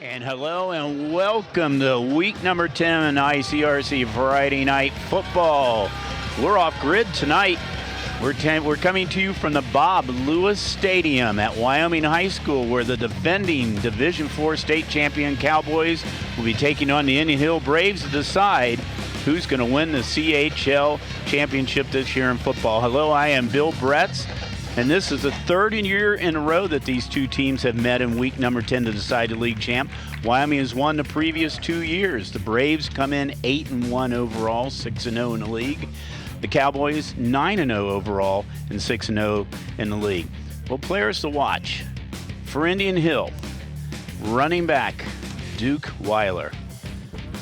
And hello and welcome to week number 10 in ICRC Friday Night Football. We're off grid tonight. We're coming to you from the Bob Lewis Stadium at Wyoming High School, where the defending Division IV state champion Cowboys will be taking on the Indian Hill Braves to decide who's going to win the CHL championship this year in football. Hello, I am Bill Bretz. And this is the third year in a row that these two teams have met in week number 10 to decide the league champ. Wyoming has won the previous 2 years. The Braves come in 8-1 overall, 6-0 in the league. The Cowboys 9-0 overall and 6-0 in the league. Well, players to watch. For Indian Hill, running back Duke Weiler.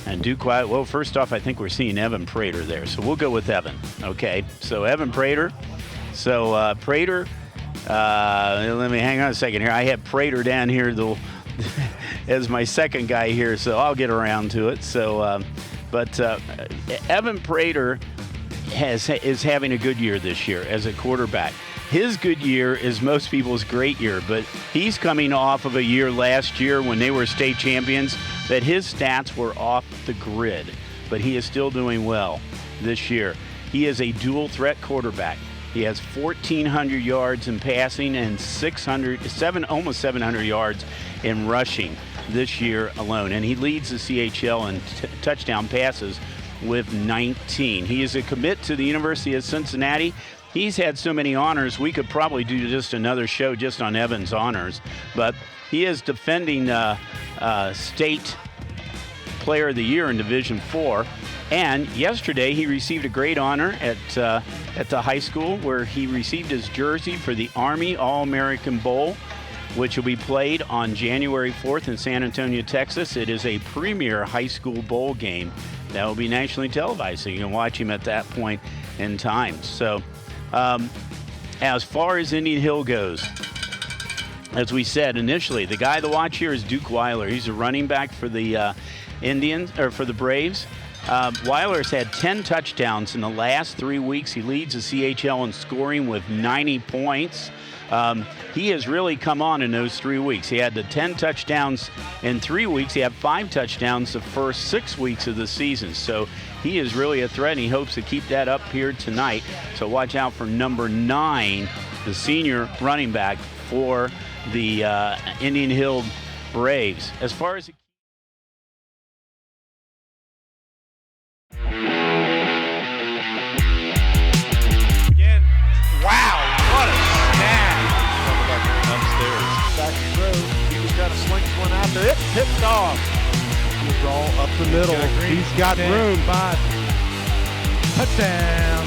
And Duke Weiler, well, first off, I think we're seeing Evan Prater there. So we'll go with Evan, okay? So Evan Prater. So Prater, let me hang on a second here. I have Prater down here as my second guy here, so I'll get around to it. So, Evan Prater is having a good year this year as a quarterback. His good year is most people's great year, but he's coming off of a year last year when they were state champions that his stats were off the grid, but he is still doing well this year. He is a dual threat quarterback. He has 1,400 yards in passing and almost 700 yards in rushing this year alone. And he leads the CHL in touchdown passes with 19. He is a commit to the University of Cincinnati. He's had so many honors, we could probably do just another show just on Evan's honors. But he is defending state player of the year in Division IV. And yesterday he received a great honor at the high school, where he received his jersey for the Army All-American Bowl, which will be played on January 4th in San Antonio, Texas. It is a premier high school bowl game that will be nationally televised, so you can watch him at that point in time. So as far as Indian Hill goes, as we said initially, the guy to watch here is Duke Weiler. He's a running back for the for the Braves. Weiler's had 10 touchdowns in the last 3 weeks. He leads the CHL in scoring with 90 points. He has really come on in those 3 weeks. He had the 10 touchdowns in 3 weeks. He had 5 touchdowns the first 6 weeks of the season. So he is really a threat, and he hopes to keep that up here tonight. So watch out for number 9, the senior running back for the Indian Hill Braves. As far as wow, what a snap. Upstairs. Back throw. He just got to sling one out there. It's picked off. He'll draw up the middle. He's got room. 5. Touchdown.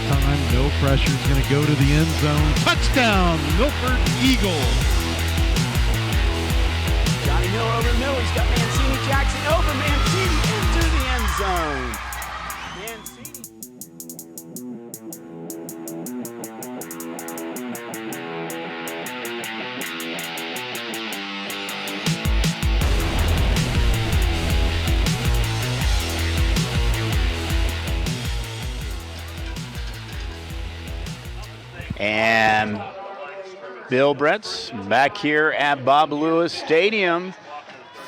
Time, no pressure. Is going to go to the end zone. Touchdown, Milford Eagles. Johnny Hill over the middle. He's got Mancini Jackson over. Mancini into the end zone. Mancini. And Bill Bretz back here at Bob Lewis Stadium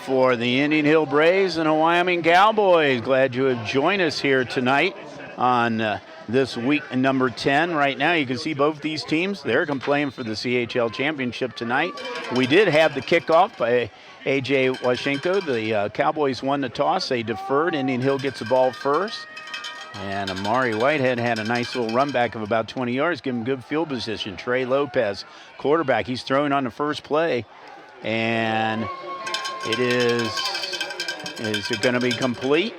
for the Indian Hill Braves and the Wyoming Cowboys. Glad you have joined us here tonight on this week number 10. Right now you can see both these teams. They're playing for the CHL championship tonight. We did have the kickoff by A.J. Washenko. The Cowboys won the toss. They deferred. Indian Hill gets the ball first. And Amari Whitehead had a nice little run back of about 20 yards, giving him good field position. Trey Lopez, quarterback, he's throwing on the first play. And it is going to be complete.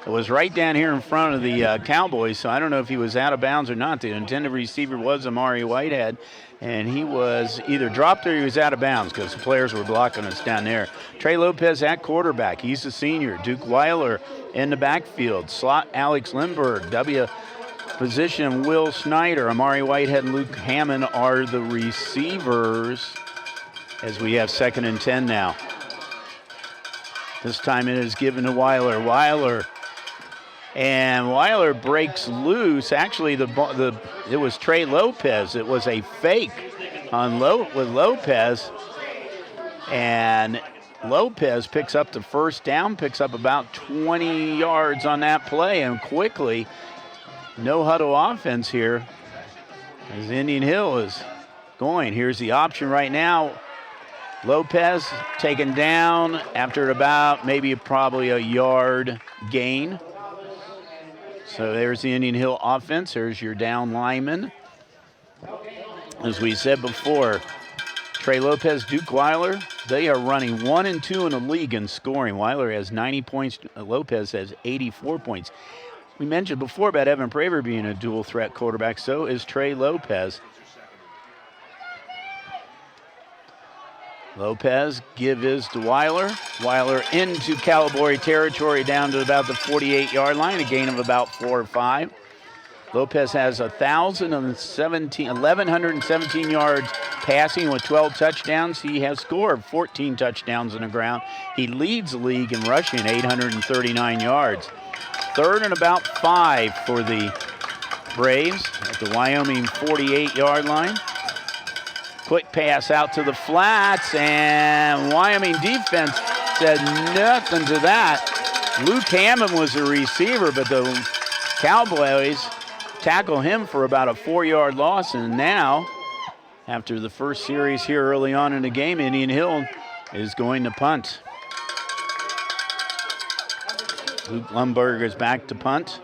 It was right down here in front of the Cowboys, so I don't know if he was out of bounds or not. The intended receiver was Amari Whitehead, and he was either dropped or he was out of bounds because the players were blocking us down there. Trey Lopez at quarterback. He's a senior. Duke Weiler in the backfield. Slot Alex Lindbergh. W position Will Snyder. Amari Whitehead and Luke Hammond are the receivers as we have 2nd and 10 now. This time it is given to Weiler. And Weiler breaks loose. Actually, it was Trey Lopez. It was a fake with Lopez. And Lopez picks up the first down, picks up about 20 yards on that play, and quickly, no huddle offense here as Indian Hill is going. Here's the option right now. Lopez taken down after about probably a yard gain. So there's the Indian Hill offense. There's your down lineman. As we said before, Trey Lopez, Duke Weiler, they are running 1 and 2 in the league in scoring. Weiler has 90 points. Lopez has 84 points. We mentioned before about Evan Praver being a dual threat quarterback. So is Trey Lopez. Lopez give is to Weiler. Weiler into Calabory territory down to about the 48-yard line, a gain of about 4 or 5. Lopez has 1,117 yards passing with 12 touchdowns. He has scored 14 touchdowns on the ground. He leads the league in rushing, 839 yards. 3rd and about 5 for the Braves at the Wyoming 48-yard line. Quick pass out to the flats, and Wyoming defense said nothing to that. Luke Hammond was the receiver, but the Cowboys tackle him for about a 4-yard loss, and now, after the first series here early on in the game, Indian Hill is going to punt. Luke Lumberger is back to punt.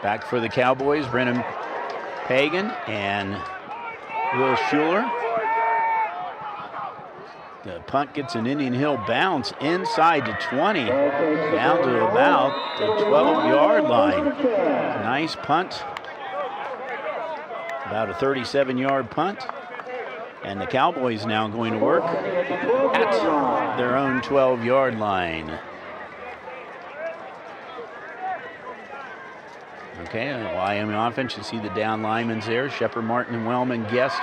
Back for the Cowboys, Brennan Pagan and Will Schuler. The punt gets an Indian Hill bounce inside the 20, down to about the 12-yard line. Nice punt. About a 37-yard punt. And the Cowboys now going to work at their own 12-yard line. Okay, Wyoming offense, you see the down linemen there. Shepard Martin and Wellman Guest.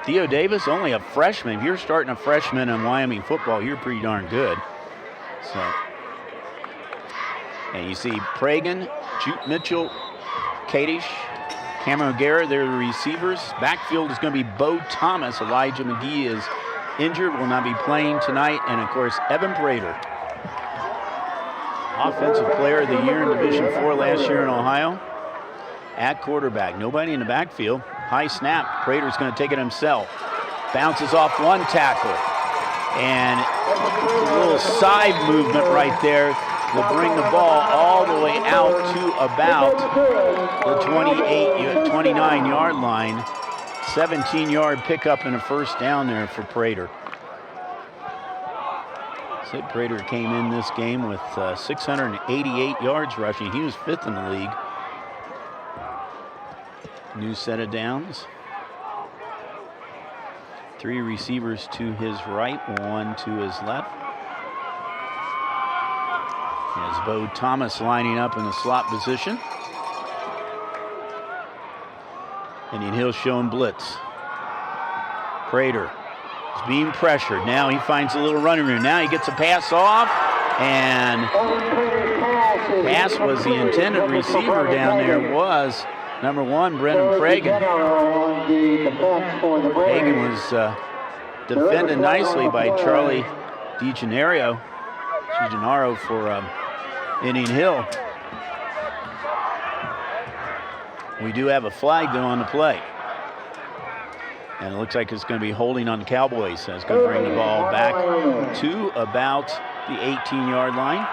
Theo Davis, only a freshman. If you're starting a freshman in Wyoming football, you're pretty darn good. So, and you see Pragan, Jute Mitchell, Kadish, Cameron O'Gara, they're the receivers. Backfield is going to be Bo Thomas. Elijah McGee is injured, will not be playing tonight. And, of course, Evan Prater, Offensive Player of the Year in Division IV last year in Ohio. At quarterback, nobody in the backfield. High snap, Prater's going to take it himself. Bounces off one tackle. And a little side movement right there will bring the ball all the way out to about the 29-yard line. 17-yard pickup and a first down there for Prater. Sid Prater came in this game with 688 yards rushing. He was 5th in the league. New set of downs. 3 receivers to his right, 1 to his left. As Bo Thomas lining up in the slot position. Indian Hill showing blitz. Prater is being pressured. Now he finds a little running room. Now he gets a pass off, and pass was the intended receiver down there was number 1, Brennan Pragan. Pragan was defended nicely by Charlie DiGennaro for Indian Hill. We do have a flag though on the play. And it looks like it's going to be holding on the Cowboys. So it's going to bring the ball back to about the 18-yard line.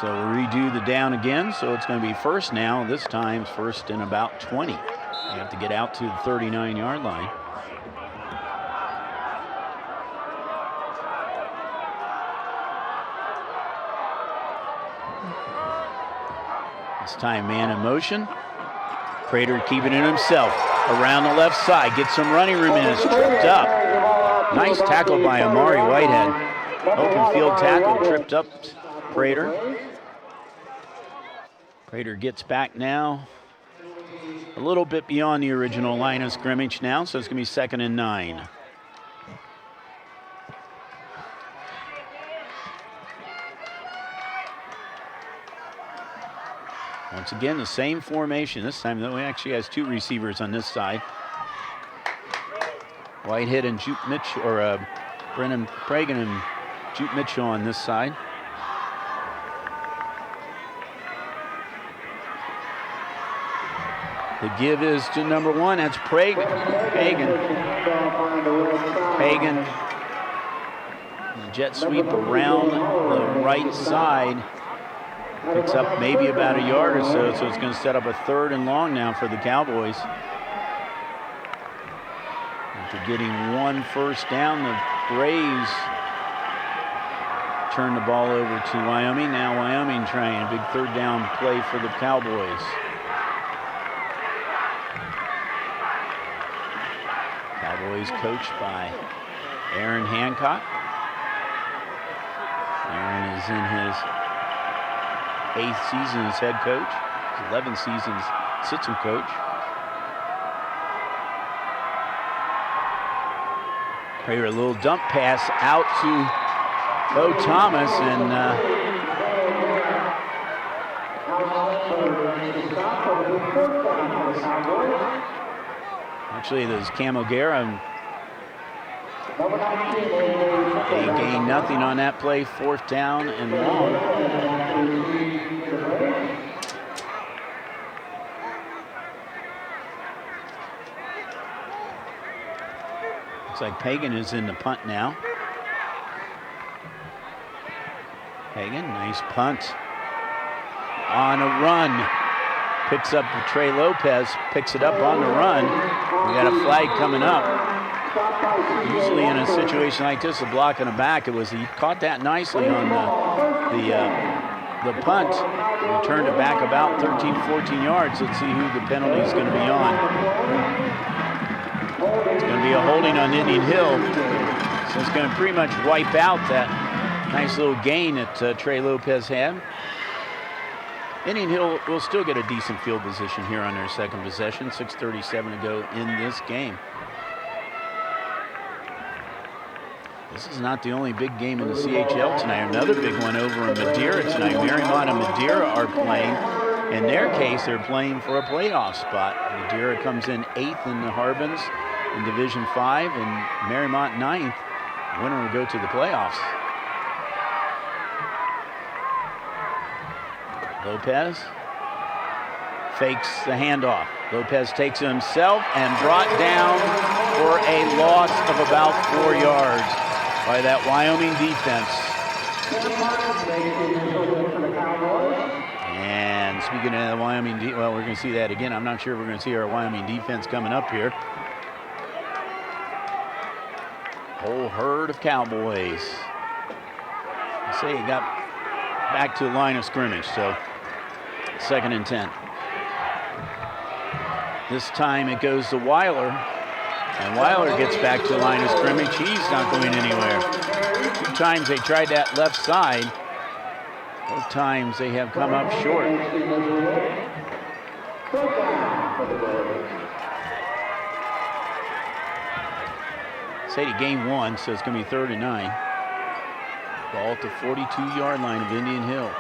So we'll redo the down again. So it's going to be first now. This time first and about 20. You have to get out to the 39-yard line. This time man in motion. Prater keeping it himself. Around the left side. Gets some running room in. It's tripped up. Nice tackle by Amari Whitehead. Open field tackle. Tripped up Prater. Prater gets back now. A little bit beyond the original line of scrimmage now. So it's going to be 2nd and 9. Once again, the same formation. This time, though, he actually has two receivers on this side. Whitehead and Jupe Mitchell, or Brennan Pragan and Jupe Mitchell on this side. The give is to number 1. That's Pagan. Jet sweep around the right side. Picks up maybe about a yard or so, so it's going to set up a 3rd and long now for the Cowboys. After getting 1 first down, the Braves turn the ball over to Wyoming. Now Wyoming trying a big 3rd down play for the Cowboys. Cowboys coached by Aaron Hancock. Aaron is in his 8th season as head coach, his 11th season as assistant coach. Prayer a little dump pass out to Bo Thomas, and actually there's Cam O'Gara. They gain nothing on that play, 4th down and long. Looks like Pagan is in the punt now. Pagan, nice punt. On a run. Picks up Trey Lopez, picks it up on the run. We got a flag coming up. Usually in a situation like this, a block and a back, he caught that nicely on the punt. Returned it back about 13, 14 yards. Let's see who the penalty is going to be on. It's going to be a holding on Indian Hill. So it's going to pretty much wipe out that nice little gain that Trey Lopez had. Indian Hill will still get a decent field position here on their second possession. 6:37 to go in this game. This is not the only big game in the CHL tonight. Another big one over in Madeira tonight. Marymount and Madeira are playing. In their case, they're playing for a playoff spot. Madeira comes in 8th in the Harbins in Division 5, and Marymount 9th. Winner will go to the playoffs. Lopez fakes the handoff. Lopez takes it himself and brought down for a loss of about 4 yards by that Wyoming defense. And speaking of the Wyoming, well, we're going to see that again. I'm not sure we're going to see our Wyoming defense coming up here. Whole herd of Cowboys. I say it got back to the line of scrimmage, so 2nd and 10. This time it goes to Weiler, and Weiler gets back to the line of scrimmage. He's not going anywhere. 2 times they tried that left side. Both times they have come up short. Sadie gained 1, so it's going to be 3rd and 9. Ball at the 42-yard line of Indian Hill.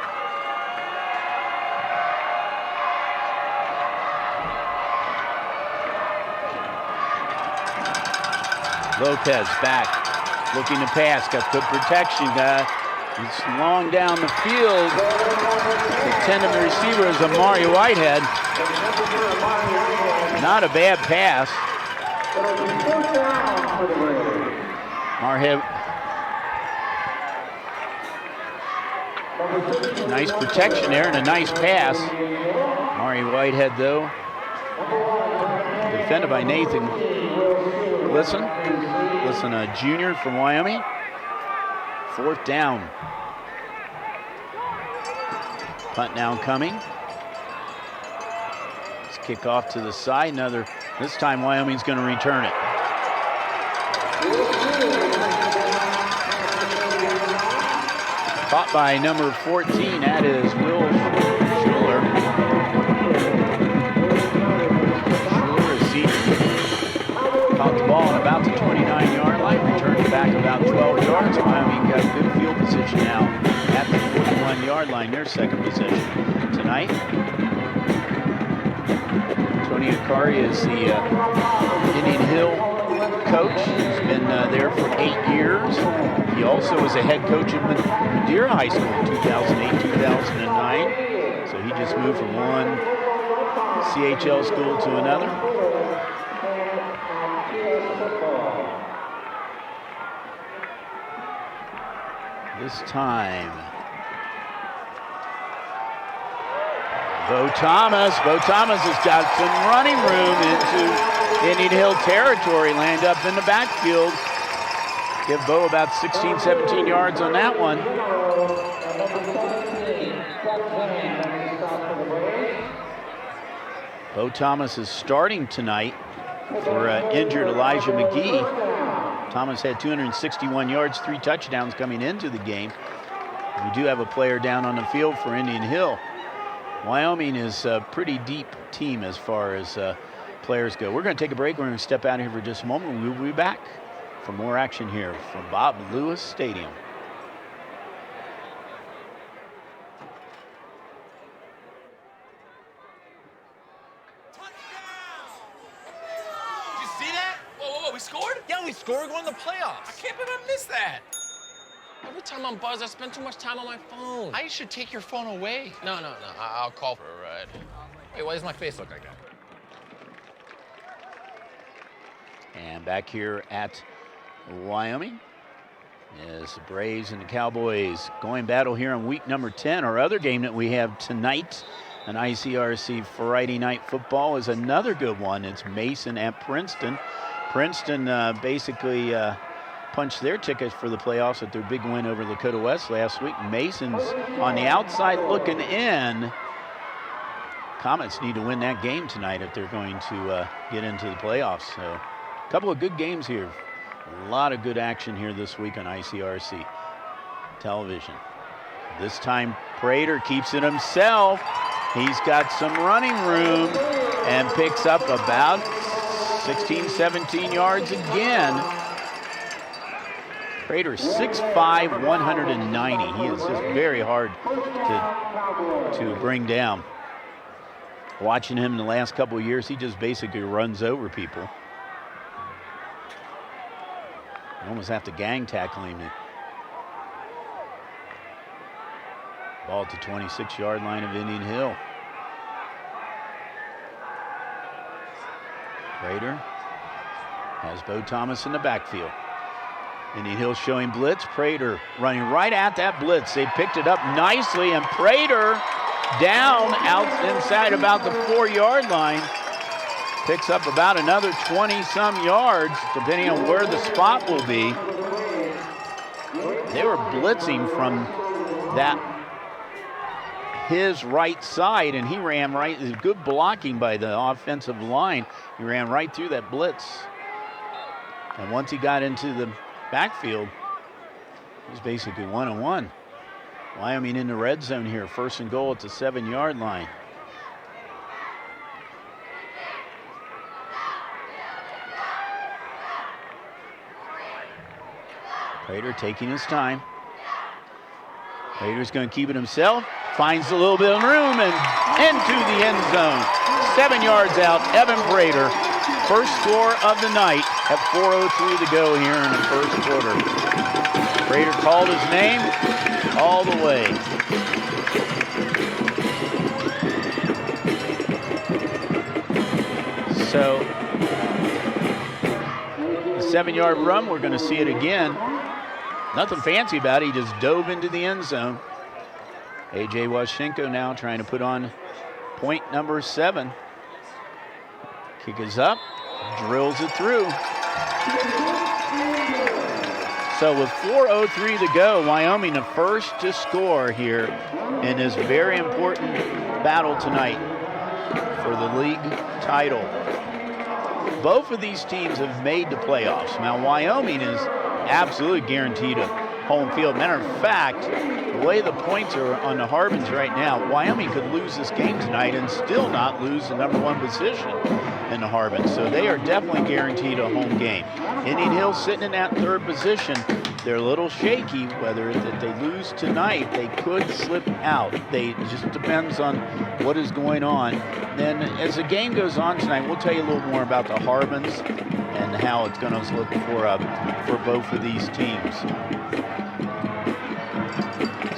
Lopez back, looking to pass, got good protection. It's long down the field. The intended receiver is Amari Whitehead. Not a bad pass. Marhead. Nice protection there and a nice pass. Amari Whitehead, though, defended by Nathan Listen, a junior from Wyoming. 4th down. Punt now coming. Let's kick off to the side. This time Wyoming's going to return it. Caught by number 14, that is Will Schuler. Caught the ball at about the 29-yard line, returned it back about 12 yards. Wyoming got good field position now at the 41-yard line, their second possession tonight. Tony Akari is the Indian Hill coach. He's been there for 8 years. He also was a head coach at Madeira High School in 2008-2009. So he just moved from one CHL school to another. This time, Bo Thomas has got some running room into Indian Hill territory, lined up in the backfield. Give Bo about 16, 17 yards on that one. Bo Thomas is starting tonight for injured Elijah McGee. Thomas had 261 yards, 3 touchdowns coming into the game. We do have a player down on the field for Indian Hill. Wyoming is a pretty deep team as far as players go. We're going to take a break. We're going to step out here for just a moment. We'll be back for more action here from Bob Lewis Stadium. Did you see that? Whoa, we scored? Yeah, we scored. We're going to the playoffs. I can't believe I missed that. Every time I'm buzzed, I spend too much time on my phone. I should take your phone away. No. I'll call for a ride. Wait, why does my face look like that? And back here at Wyoming is the Braves and the Cowboys going battle here on week number 10. Our other game that we have tonight, an ICRC Friday night football, is another good one. It's Mason at Princeton. Princeton basically punched their ticket for the playoffs with their big win over Lakota West last week. Mason's on the outside looking in. Comets need to win that game tonight if they're going to get into the playoffs. So a couple of good games here. A lot of good action here this week on ICRC television. This time Prater keeps it himself. He's got some running room and picks up about 16, 17 yards again. Prater 6'5", 190. He is just very hard to bring down. Watching him in the last couple of years, he just basically runs over people. You almost have to gang tackle him. Ball at the 26-yard line of Indian Hill. Prater has Bo Thomas in the backfield. Indian Hill showing blitz. Prater running right at that blitz. They picked it up nicely, and Prater down out inside about the 4-yard line. Picks up about another 20-some yards, depending on where the spot will be. They were blitzing from his right side, and he ran right. Good blocking by the offensive line. He ran right through that blitz. And once he got into the backfield, he's basically 1-on-1. Wyoming in the red zone here, 1st and goal at the 7-yard line. Prater taking his time. Prater's going to keep it himself. Finds a little bit of room and into the end zone. 7 yards out, Evan Prater. First score of the night at 4:03 to go here in the first quarter. Prater called his name all the way. So the 7-yard run, we're going to see it again. Nothing fancy about it. He just dove into the end zone. A.J. Washchenko now trying to put on point number 7. Kick is up, drills it through. So with 4:03 to go, Wyoming the first to score here in this very important battle tonight for the league title. Both of these teams have made the playoffs. Now Wyoming is absolutely guaranteed a home field. Matter of fact, the way the points are on the Harbins right now, Wyoming could lose this game tonight and still not lose the #1 position. and the Harbins. So they are definitely guaranteed a home game. Indian Hill sitting in that third position. They're a little shaky. Whether if they lose tonight, they could slip out. It just depends on what is going on. Then as the game goes on tonight, we'll tell you a little more about the Harbins and how it's going to look for both of these teams.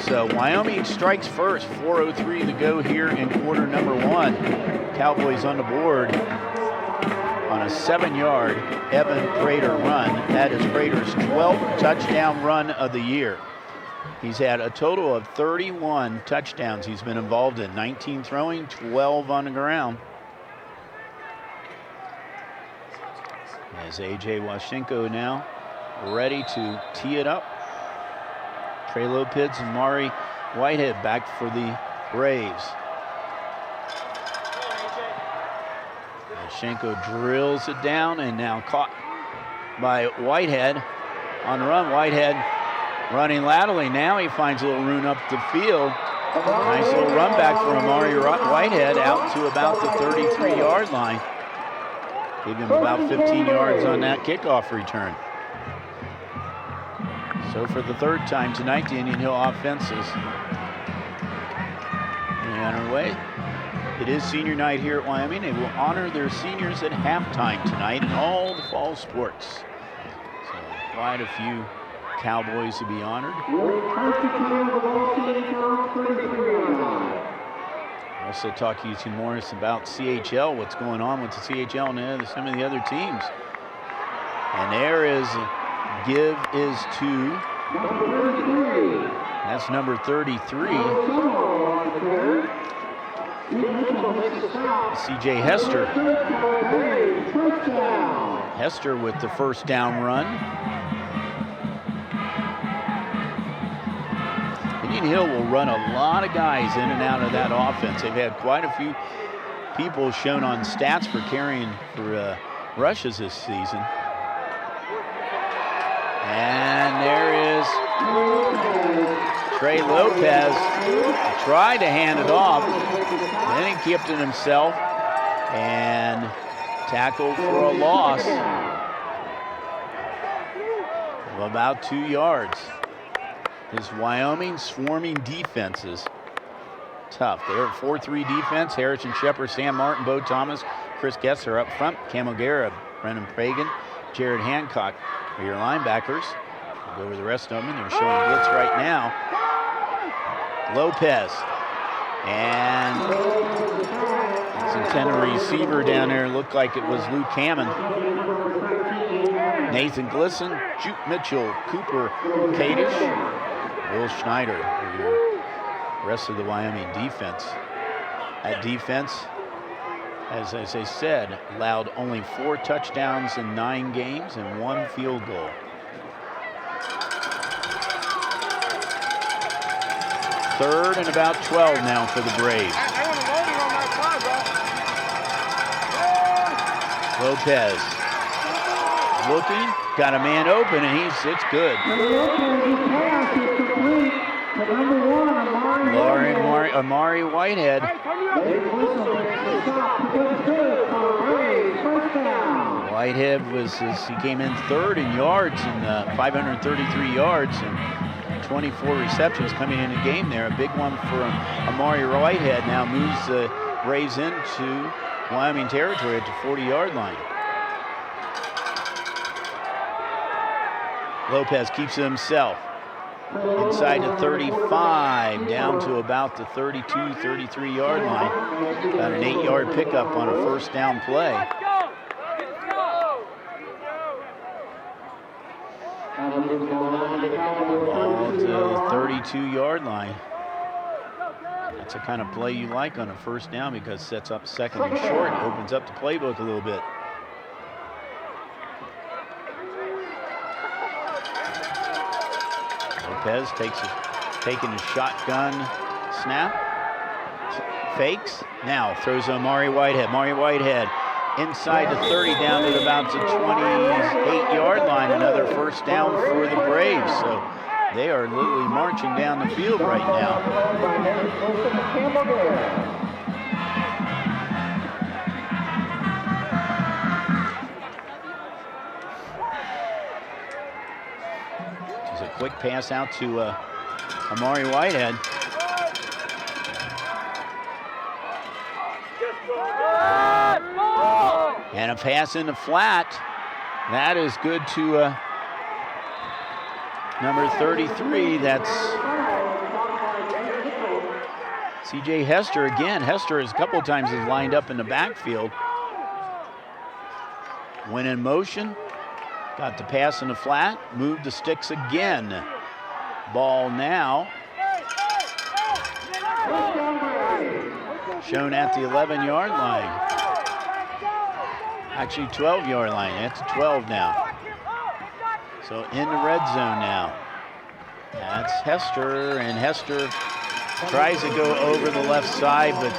So Wyoming strikes first, 4:03 to go here in quarter number 1. Cowboys on the board on a 7-yard Evan Prater run. That is Prater's 12th touchdown run of the year. He's had a total of 31 touchdowns he's been involved in, 19 throwing, 12 on the ground. As A.J. Washenko now ready to tee it up. Trey Lopez and Mari Whitehead back for the Braves. Washenko drills it down and now caught by Whitehead on the run. Whitehead running laterally. Now he finds a little room up the field. Nice little run back for Amari Whitehead out to about the 33-yard line. Gave him about 15 yards on that kickoff return. So for the third time tonight, the Indian Hill offense is on our way. It is senior night here at Wyoming. They will honor their seniors at halftime tonight in all the fall sports. So quite a few Cowboys to be honored. Also talk to you two more about CHL, what's going on with the CHL and some of the other teams. And there is give is to, that's number 33. CJ Hester. Hester with the first down run. Indian Hill will run a lot of guys in and out of that offense. They've had quite a few people shown on stats for carrying for rushes this season. And there is Trey Lopez. Tried to hand it off, then he kept it himself and tackled for a loss of about 2 yards. This Wyoming swarming defense is tough. They're a 4-3 defense. Harrison Shepard, Sam Martin, Bo Thomas, Chris Kessler up front. Cam O'Gara, Brennan Pragan, Jared Hancock are your linebackers. We'll go over the rest of them. They're showing blitz right now. Lopez. And some intended receiver down there. Looked like it was Luke Hammond. Nathan Glisson, Juke Mitchell, Cooper Kadish, Will Schneider for your rest of the Wyoming defense. That defense, as I said, allowed only 4 touchdowns in 9 games and 1 field goal. Third and about 12 now for the Braves. Lopez looking, got a man open, and it's good. Amari Whitehead. Whitehead he came in third in yards and 533 yards and 24 receptions coming in the game there. A big one for Amari Whitehead. Now moves the Braves into Wyoming territory at the 40-yard line. Lopez keeps it himself. Inside the 35, down to about the 32, 33-yard line. About an 8-yard pickup on a first down play. Ball to the 32-yard line. That's the kind of play you like on a first down because it sets up second and short. It opens up the playbook a little bit. Lopez taking a shotgun snap. Fakes. Now throws to Amari Whitehead. Amari Whitehead inside the 30 down to about the 28-yard line. Another first down for the Braves. So they are literally marching down the field right now. quick pass out to Amari Whitehead. And a pass in the flat. That is good to number 33. That's C.J. Hester again. Hester has a couple times has lined up in the backfield. Went in motion. Got the pass in the flat. Moved the sticks again. Ball now shown at the 11-yard line. Actually 12-yard line. That's 12 now. So in the red zone now. That's Hester, and Hester tries to go over the left side, but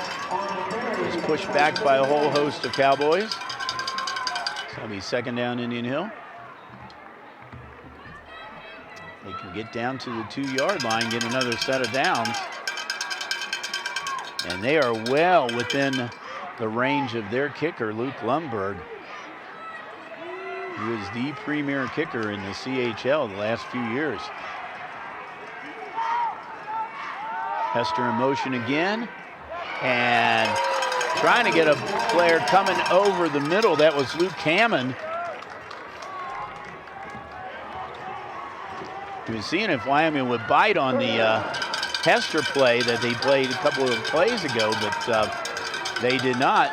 is pushed back by a whole host of Cowboys. So it'll be second down, Indian Hill. They can get down to the 2-yard line, get another set of downs. And they are well within the range of their kicker, Luke Lundberg, who is the premier kicker in the CHL the last few years. Hester in motion again, and trying to get a player coming over the middle. That was Luke Hammond. He was seeing if Wyoming would bite on the Hester play that they played a couple of plays ago, but they did not.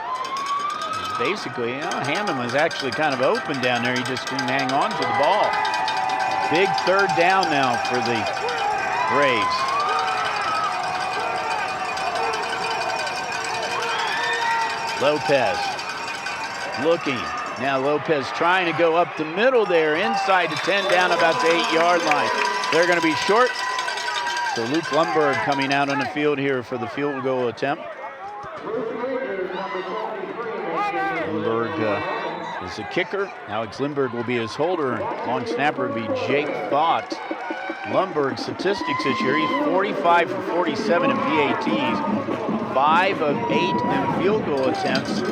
Basically, Hammond was actually kind of open down there. He just didn't hang on to the ball. Big third down now for the Braves. Lopez looking. Now Lopez trying to go up the middle there, inside the 10, down about the 8-yard line. They're going to be short. So Luke Lundberg coming out on the field here for the field goal attempt. Lundberg is the kicker. Alex Lindberg will be his holder. Long snapper will be Jake Thought. Lundberg's statistics this year, he's 45 for 47 in PATs, 5 of 8 in field goal attempts.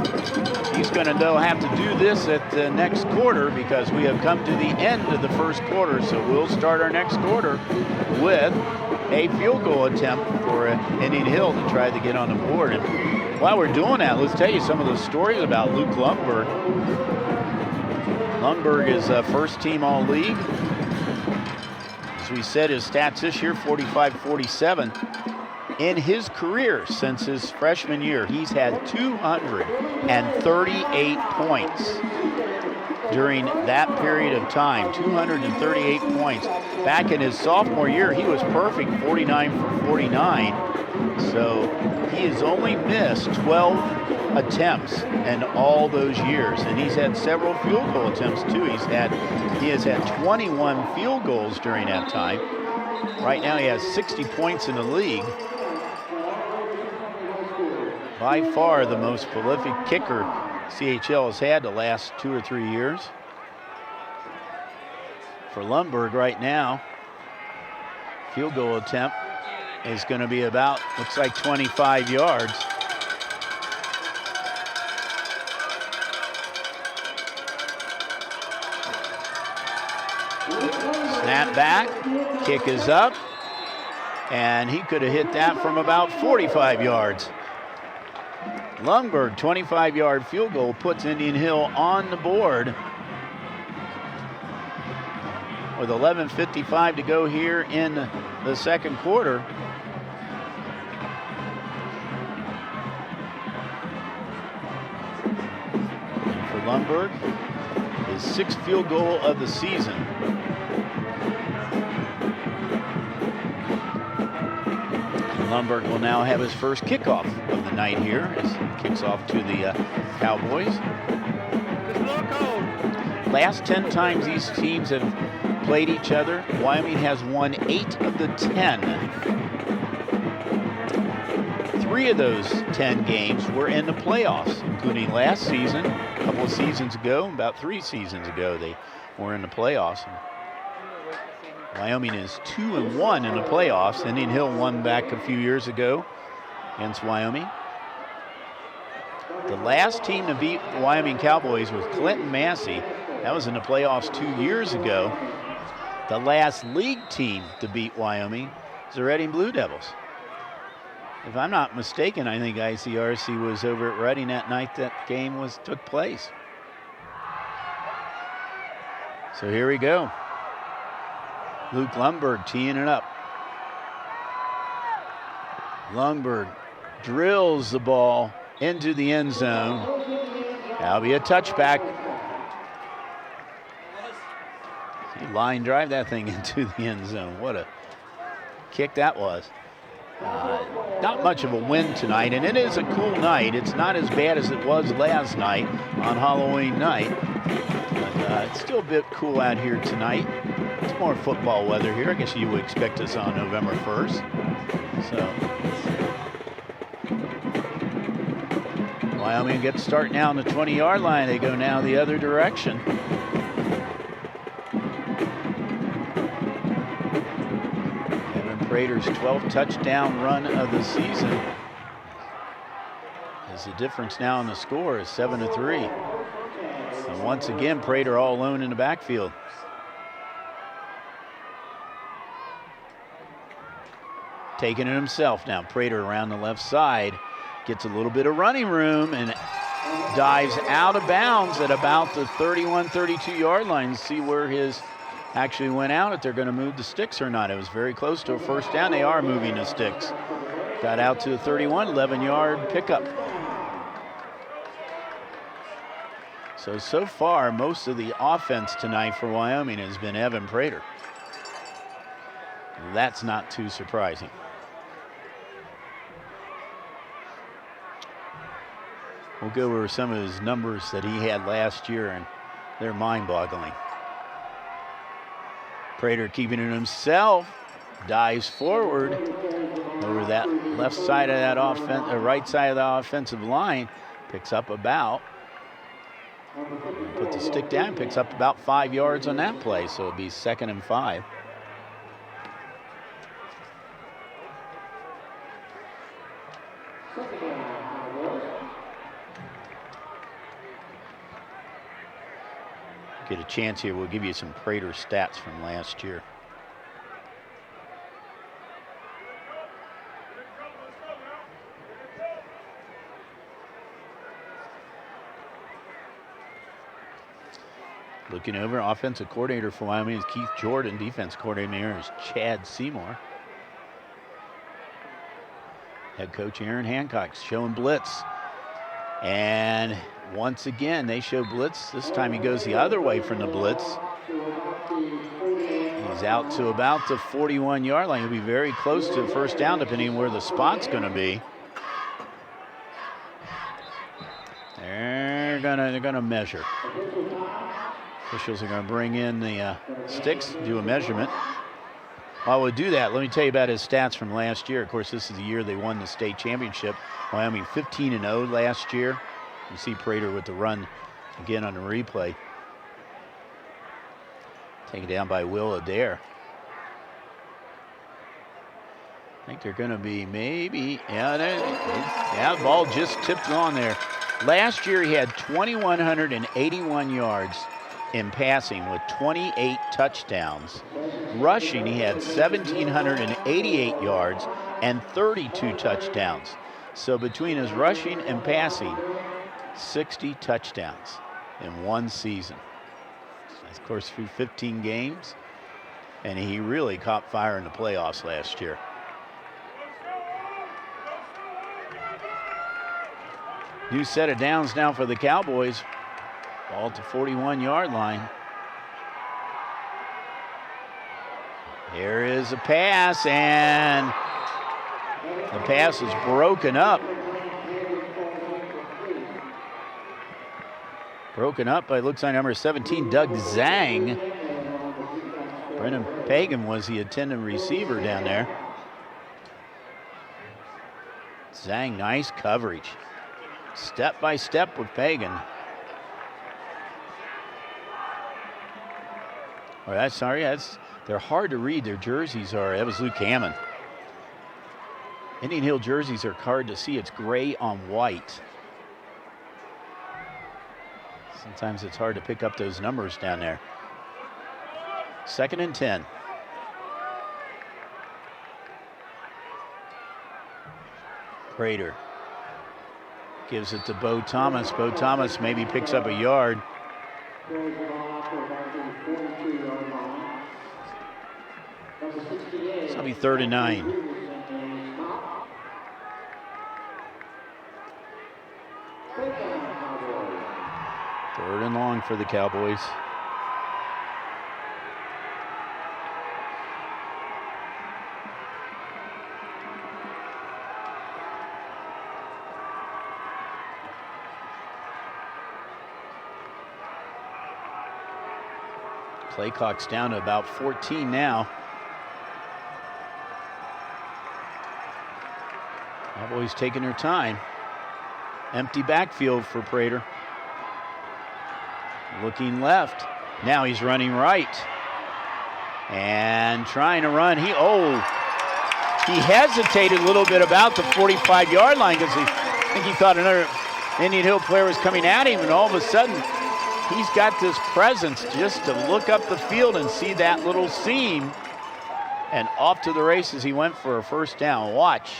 He's going to have to do this at the next quarter because we have come to the end of the first quarter. So we'll start our next quarter with a field goal attempt for Indian Hill to try to get on the board. And while we're doing that, let's tell you some of the stories about Luke Lundberg. Lundberg is first team all-league. As we said, his stats this year, 45-47. In his career since his freshman year, he's had 238 points during that period of time, 238 points. Back in his sophomore year, he was perfect, 49 for 49. So he has only missed 12 attempts in all those years, and he's had several field goal attempts too. He has had 21 field goals during that time. Right now he has 60 points in the league. By far the most prolific kicker CHL has had the last 2 or 3 years. For Lundberg right now, field goal attempt is going to be about, looks like 25 yards. Snap back, kick is up, and he could have hit that from about 45 yards. Lundberg, 25-yard field goal, puts Indian Hill on the board with 11:55 to go here in the second quarter. And for Lundberg, his 6th field goal of the season. Lundberg will now have his first kickoff of the night here as he kicks off to the Cowboys. Last 10 times these teams have played each other, Wyoming has won 8 of the 10. 3 of those 10 games were in the playoffs, including last season, a couple of seasons ago, about 3 seasons ago they were in the playoffs. Wyoming is 2-1 in the playoffs. Indian Hill won back a few years ago against Wyoming. The last team to beat the Wyoming Cowboys was Clinton Massey. That was in the playoffs 2 years ago. The last league team to beat Wyoming is the Reading Blue Devils. If I'm not mistaken, I think ICRC was over at Reading that night that game took place. So here we go. Luke Lundberg teeing it up. Lundberg drills the ball into the end zone. That'll be a touchback. He line drive that thing into the end zone. What a kick that was. Not much of a wind tonight, and it is a cool night. It's not as bad as it was last night on Halloween night, but it's still a bit cool out here tonight. It's more football weather here. I guess you would expect us on November 1st. So Wyoming gets start now on the 20-yard line. They go now the other direction. Prater's 12th touchdown run of the season. As the difference now in the score is 7-3. And once again, Prater all alone in the backfield. Taking it himself now. Prater around the left side. Gets a little bit of running room and dives out of bounds at about the 31, 32-yard line. See where his actually went out, if they're going to move the sticks or not. It was very close to a first down. They are moving the sticks. Got out to the 31, 11-yard pickup. So far, most of the offense tonight for Wyoming has been Evan Prater. That's not too surprising. We'll go over some of his numbers that he had last year, and they're mind-boggling. Prater keeping it himself, dives forward over that left side of that right side of the offensive line, picks up about, put the stick down, picks up about 5 yards on that play, so it'll be 2nd and 5. Get a chance here, we'll give you some Prater stats from last year. Looking over, offensive coordinator for Wyoming is Keith Jordan. Defense coordinator is Chad Seymour. Head coach Aaron Hancock's showing blitz. And once again, they show blitz. This time he goes the other way from the blitz. He's out to about the 41-yard line. He'll be very close to the first down, depending on where the spot's going to be. They're gonna measure. Officials are going to bring in the sticks, do a measurement. While we do that, let me tell you about his stats from last year. Of course, this is the year they won the state championship. Wyoming 15-0 last year. You see Prater with the run again on the replay. Taken down by Will Adair. I think they're going to be maybe, the ball just tipped on there. Last year he had 2,181 yards in passing with 28 touchdowns. Rushing, he had 1,788 yards and 32 touchdowns. So between his rushing and passing, 60 touchdowns in one season. Of course, through 15 games, and he really caught fire in the playoffs last year. New set of downs now for the Cowboys. Ball to 41-yard line. Here is a pass, and the pass is broken up. Broken up by, looks like, number 17, Doug Zhang. Brendan Pagan was the attendant receiver down there. Zhang, nice coverage. Step by step with Pagan. They're hard to read. Their jerseys are, that was Luke Hammond. Indian Hill jerseys are hard to see. It's gray on white. Sometimes it's hard to pick up those numbers down there. 2nd and 10. Prater gives it to Bo Thomas. Bo Thomas maybe picks up a yard. It's going to be 3rd and 9. Third and long for the Cowboys. Play clock's down to about 14 now. Cowboys taking their time. Empty backfield for Prater. Looking left. Now he's running right. And trying to run. He hesitated a little bit about the 45-yard line because I think he thought another Indian Hill player was coming at him, and all of a sudden he's got this presence just to look up the field and see that little seam. And off to the races he went for a first down. Watch.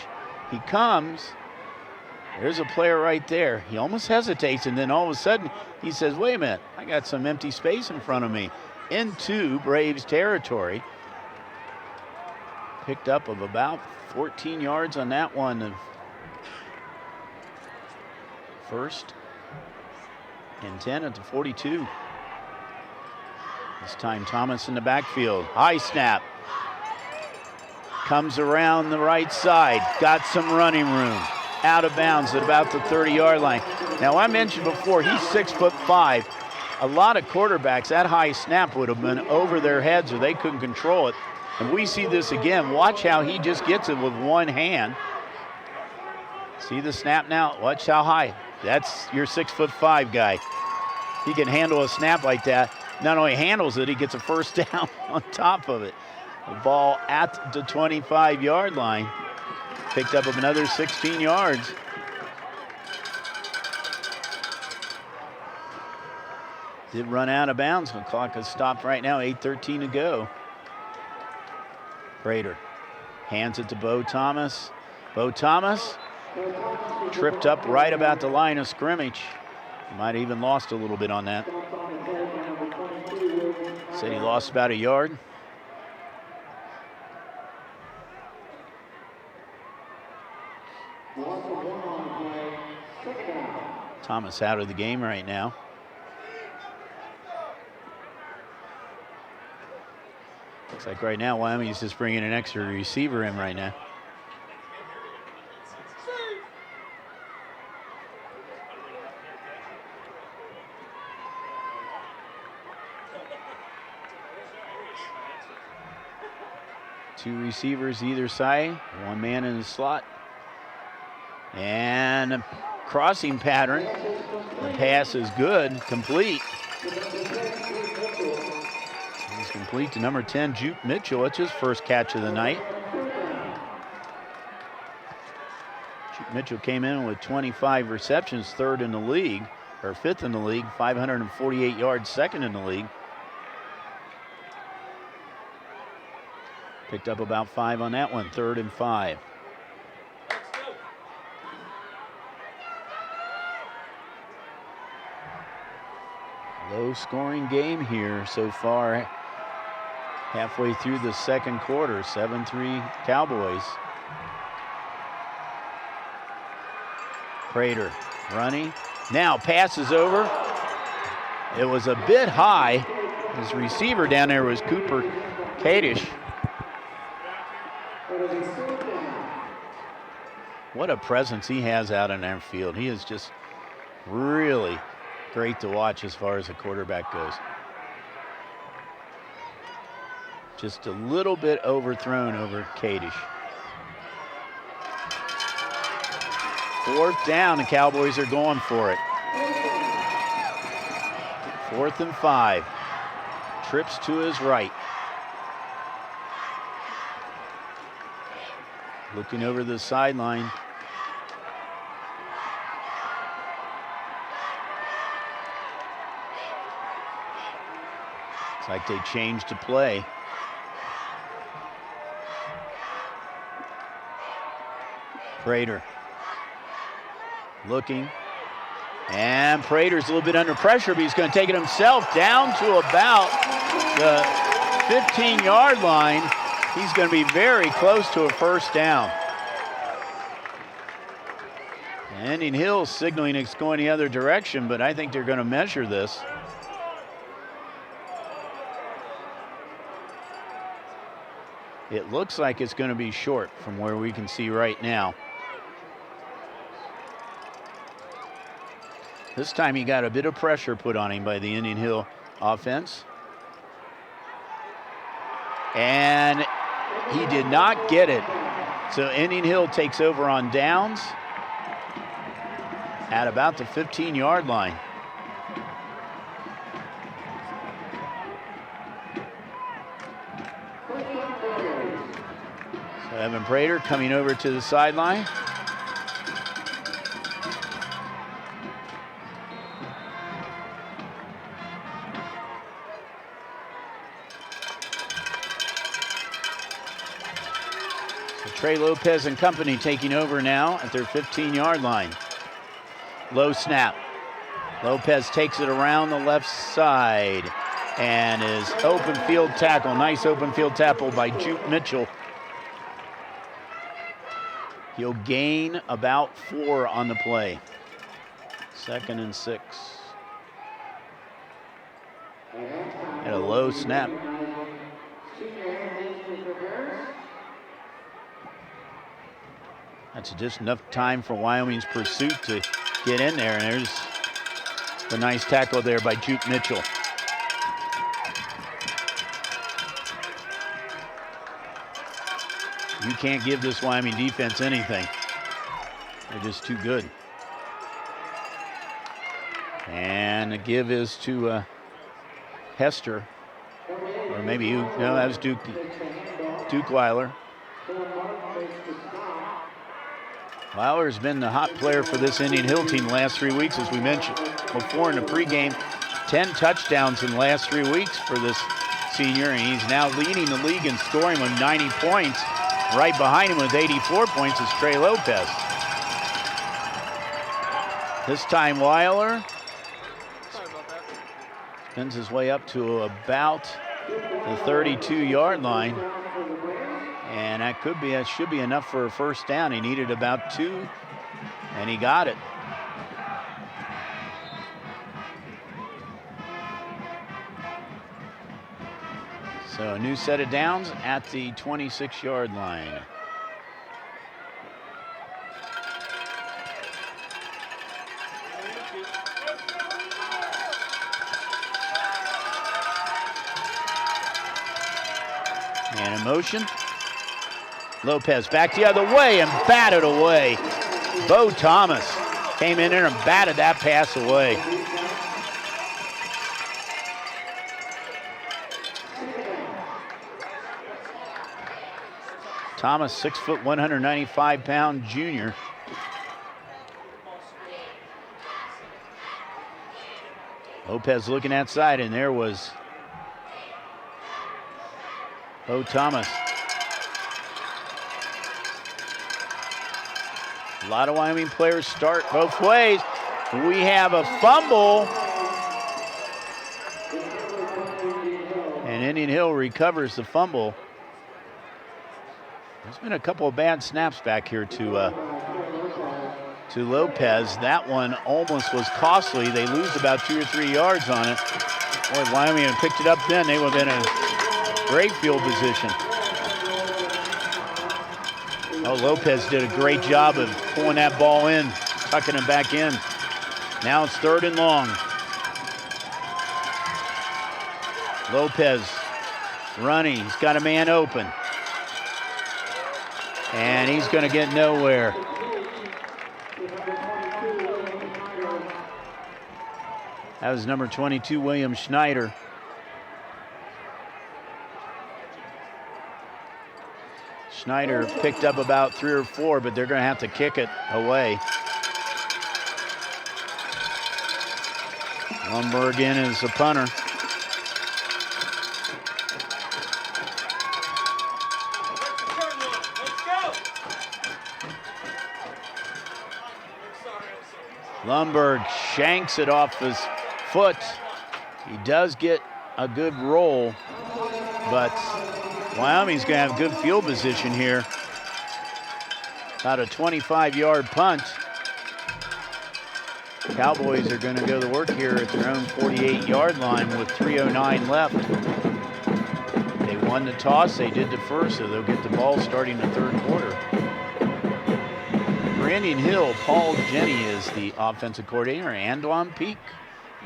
He comes. There's a player right there. He almost hesitates, and then all of a sudden he says, wait a minute, I got some empty space in front of me. Into Braves territory. Picked up of about 14 yards on that one. First and 10 at the 42. This time Thomas in the backfield. High snap. Comes around the right side. Got some running room. Out of bounds at about the 30-yard line. Now, I mentioned before, he's 6'5". A lot of quarterbacks, that high snap would have been over their heads or they couldn't control it. And we see this again. Watch how he just gets it with one hand. See the snap now? Watch how high. That's your 6'5" guy. He can handle a snap like that. Not only handles it, he gets a first down on top of it. The ball at the 25-yard line. Picked up of another 16 yards. Did run out of bounds. The clock has stopped right now, 8:13 to go. Prater hands it to Bo Thomas. Bo Thomas tripped up right about the line of scrimmage. Might have even lost a little bit on that. Said he lost about a yard. Thomas out of the game right now. Looks like right now Wyoming's just bringing an extra receiver in right now. Two receivers either side, one man in the slot. And a crossing pattern. The pass is good, complete. He's complete to number 10, Jupe Mitchell. It's his first catch of the night. Jupe Mitchell came in with 25 receptions, third in the league, or fifth in the league, 548 yards, second in the league. Picked up about 5 on that one, 3rd and 5. Low scoring game here so far. Halfway through the second quarter, 7-3 Cowboys. Prater running. Now passes over. It was a bit high. His receiver down there was Cooper Kadish. What a presence he has out in our field. He is just really great to watch as far as the quarterback goes. Just a little bit overthrown over Kadish. 4th down, the Cowboys are going for it. 4th and 5. Trips to his right. Looking over the sideline. Looks like they changed to play. Prater looking. And Prater's a little bit under pressure, but he's going to take it himself down to about the 15-yard line. He's going to be very close to a first down. Indian Hills signaling it's going the other direction, but I think they're going to measure this. It looks like it's going to be short from where we can see right now. This time he got a bit of pressure put on him by the Indian Hill offense. And he did not get it. So Indian Hill takes over on downs at about the 15-yard line. So Evan Prater coming over to the sideline. Trey Lopez and company taking over now at their 15-yard line. Low snap. Lopez takes it around the left side and is open field tackle. Nice open field tackle by Juke Mitchell. He'll gain about 4 on the play. 2nd and 6. And a low snap. That's just enough time for Wyoming's pursuit to get in there. And there's the nice tackle there by Juke Mitchell. You can't give this Wyoming defense anything. They're just too good. And the give is to Hester. Or maybe no, that was Duke Weiler. Weiler's been the hot player for this Indian Hill team the last 3 weeks, as we mentioned before in the pregame. 10 touchdowns in the last 3 weeks for this senior, and he's now leading the league in scoring with 90 points. Right behind him with 84 points is Trey Lopez. This time Weiler spins his way up to about the 32-yard line. And that should be enough for a first down. He needed about 2, and he got it. So a new set of downs at the 26-yard line. And in motion. Lopez back the other way and batted away. Bo Thomas came in there and batted that pass away. Thomas, 6 foot, 195-pound junior. Lopez looking outside, and there was Bo Thomas. A lot of Wyoming players start both ways. We have a fumble. And Indian Hill recovers the fumble. There's been a couple of bad snaps back here to Lopez. That one almost was costly. They lose about 2 or 3 yards on it. Boy, if Wyoming had picked it up then, they would have been in a great field position. Oh, Lopez did a great job of pulling that ball in, tucking it back in. Now it's 3rd and long. Lopez running, he's got a man open. And he's going to get nowhere. That was number 22, William Schneider. Schneider picked up about 3 or 4, but they're going to have to kick it away. Lundberg in as a punter. Lundberg shanks it off his foot. He does get a good roll, but Wyoming's going to have good field position here. About a 25-yard punt. Cowboys are going to go to work here at their own 48-yard line with 3:09 left. They won the toss, they did the first, so they'll get the ball starting the third quarter. For Indian Hill, Paul Jenny is the offensive coordinator. Antoine Peak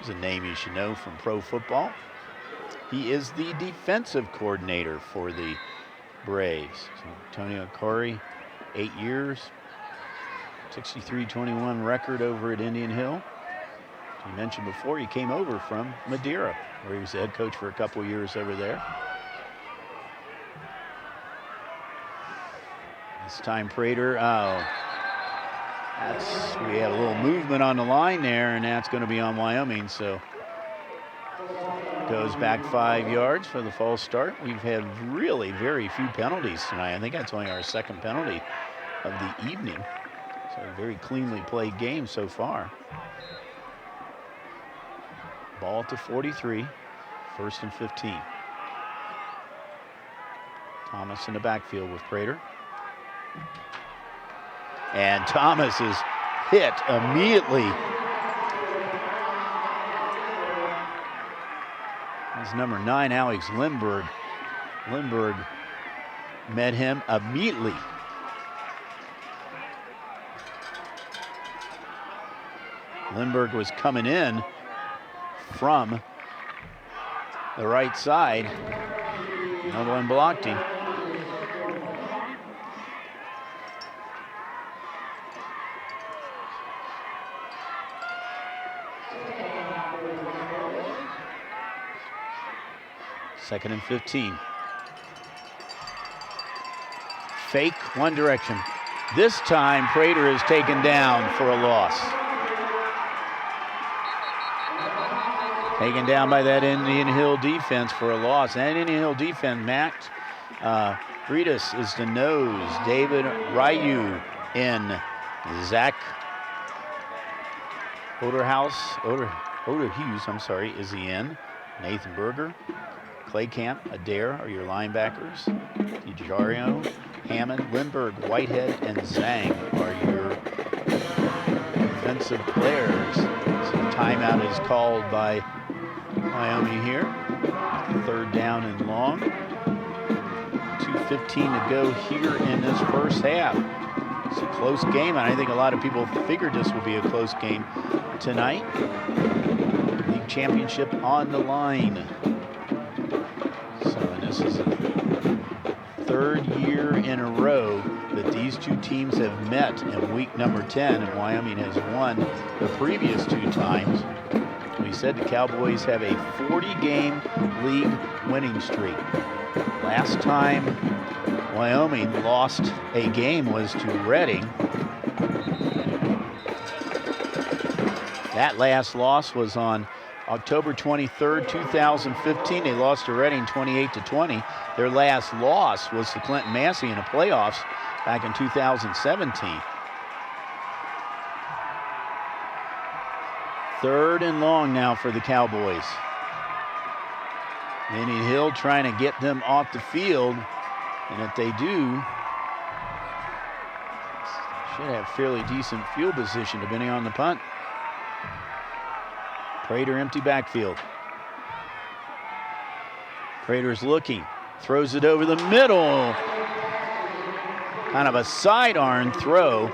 is a name you should know from pro football. He is the defensive coordinator for the Braves. So Antonio Corey, 8 years, 63-21 record over at Indian Hill. As I mentioned before, he came over from Madeira, where he was the head coach for a couple years over there. This time Prater, we had a little movement on the line there, and that's going to be on Wyoming, so goes back 5 yards for the false start. We've had really very few penalties tonight. I think that's only our second penalty of the evening. So a very cleanly played game so far. Ball at the 43, 1st and 15. Thomas in the backfield with Prater. And Thomas is hit immediately. That's number 9, Alex Lindberg. Lindberg met him immediately. Lindberg was coming in from the right side. Another one blocked him. Second and 15. Fake one direction. This time Prater is taken down for a loss. Taken down by that Indian Hill defense for a loss. And Indian Hill defense, Matt Breedis is the nose. David Ryu in. Zach Hughes, is the end. Nathan Berger, Clay Camp, Adair are your linebackers. DiGiario, Hammond, Lindberg, Whitehead, and Zhang are your defensive players. So timeout is called by Wyoming here. 3rd down and long. 2:15 to go here in this first half. It's a close game, and I think a lot of people figured this would be a close game tonight. League championship on the line. So, and this is the 3rd year in a row that these two teams have met in week number 10, and Wyoming has won the previous 2 times. We said the Cowboys have a 40-game league winning streak. Last time Wyoming lost a game was to Reading. That last loss was on October 23rd, 2015. They lost to Reading 28-20. Their last loss was to Clinton Massey in the playoffs back in 2017. 3rd and long now for the Cowboys. Indian Hill trying to get them off the field, and if they do, should have fairly decent field position depending on the punt. Prater empty backfield. Prater's looking, throws it over the middle. Kind of a sidearm throw.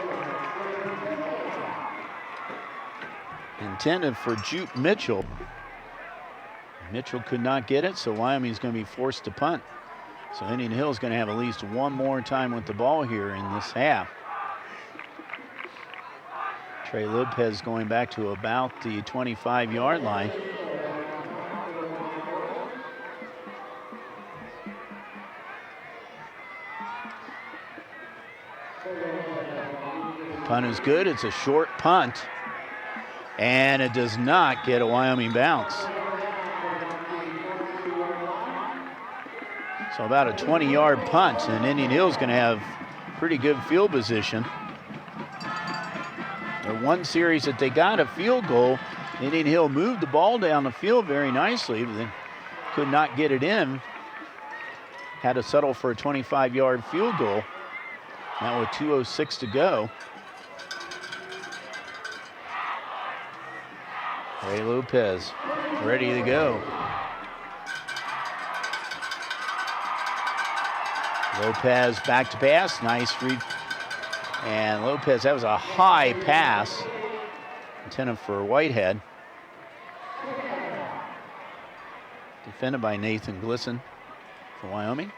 Intended for Jupe Mitchell. Mitchell could not get it, so Wyoming's going to be forced to punt. So Indian Hill is going to have at least one more time with the ball here in this half. Trey Lopez going back to about the 25-yard line. Punt is good. It's a short punt, and it does not get a Wyoming bounce. So about a 20-yard punt, and Indian Hill's going to have pretty good field position. They're one series that they got a field goal, Indian Hill moved the ball down the field very nicely, but then could not get it in. Had to settle for a 25-yard field goal. Now with 2:06 to go. Ray Lopez ready to go. Lopez back to pass, nice read. And Lopez, that was a high pass intended for Whitehead. Defended by Nathan Glisson for Wyoming.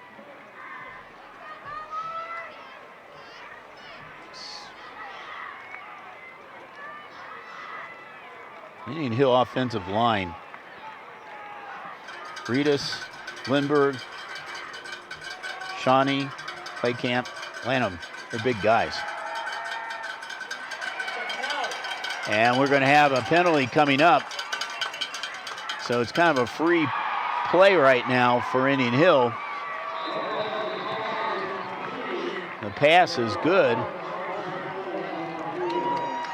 Indian Hill offensive line. Reedus, Lindbergh, Shawnee, Claycamp, Lanham. They're big guys. And we're going to have a penalty coming up. So it's kind of a free play right now for Indian Hill. The pass is good.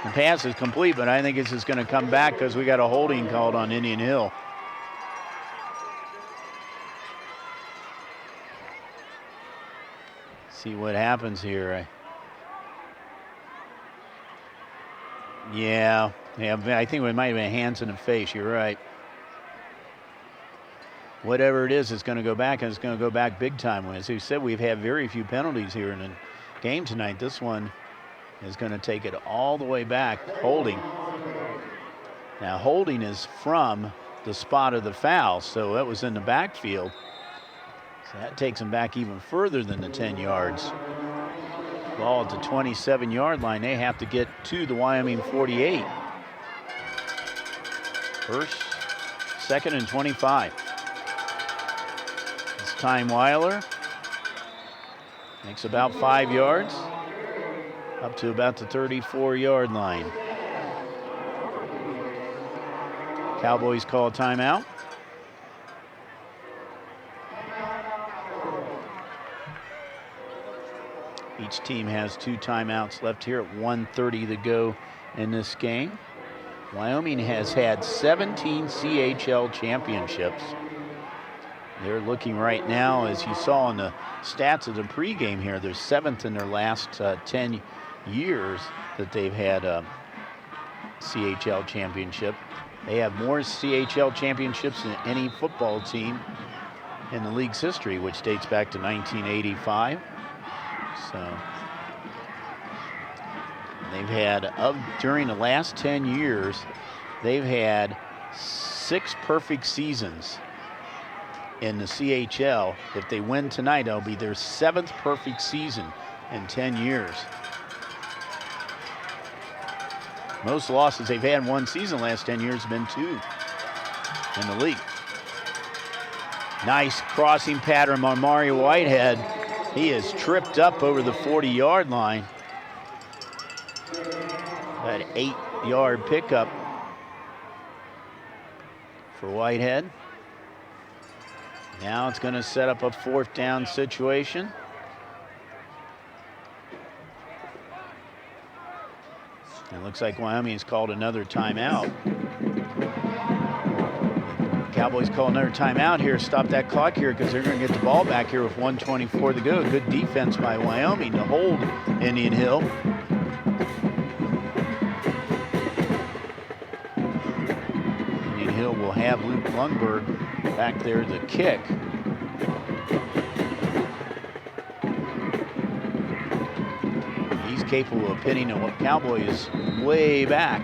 The pass is complete, but I think this is going to come back because we got a holding called on Indian Hill. See what happens here. Yeah, I think it might have been hands in the face. You're right. Whatever it is, it's going to go back, and it's going to go back big time. As you said, we've had very few penalties here in the game tonight. This one is going to take it all the way back. Holding. Now, holding is from the spot of the foul, so that was in the backfield. So that takes them back even further than the 10 yards. Ball at the 27-yard line. They have to get to the Wyoming 48. First, second, and 25. This time Weiler makes about 5 yards, up to about the 34-yard line. Cowboys call a timeout. Each team has 2 timeouts left here at 1:30 to go in this game. Wyoming has had 17 CHL championships. They're looking right now, as you saw in the stats of the pregame here, they're 7th in their last 10 years that they've had a CHL championship. They have more CHL championships than any football team in the league's history, which dates back to 1985. So they've had, during the last 10 years, they've had 6 perfect seasons in the CHL. If they win tonight, it'll be their 7th perfect season in 10 years. Most losses they've had in one season the last 10 years have been 2 in the league. Nice crossing pattern on Mario Whitehead. He is tripped up over the 40-yard line. That 8-yard pickup for Whitehead. Now it's going to set up a 4th down situation. It looks like Wyoming's called another timeout. Cowboys call another timeout here, stop that clock here because they're going to get the ball back here with 1:24 to go. Good defense by Wyoming to hold Indian Hill. Indian Hill will have Luke Lundberg back there to kick. He's capable of pinning a Cowboys way back.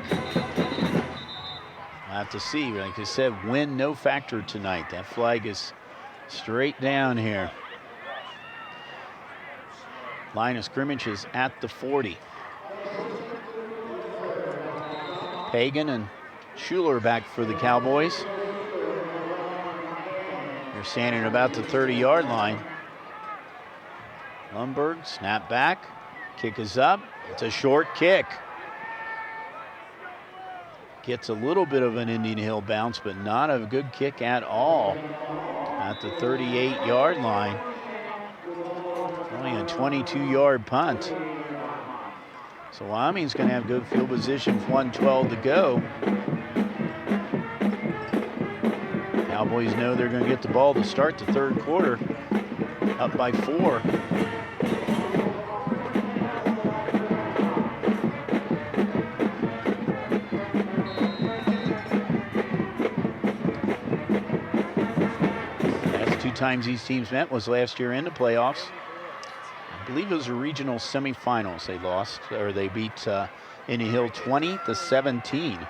We'll have to see. Like I said, wind no factor tonight. That flag is straight down here. Line of scrimmage is at the 40. Pagan and Schuler back for the Cowboys. They're standing about the 30-yard line. Lundberg, snap back. Kick is up. It's a short kick. Gets a little bit of an Indian Hill bounce, but not a good kick at all. At the 38-yard line. Only a 22-yard punt. So Wyoming's going to have good field position with 1:12 to go. Cowboys know they're going to get the ball to start the third quarter, up by 4. Last 2 times these teams met was last year in the playoffs. I believe it was a regional semifinals they lost, or they beat Indian Hill 20-17.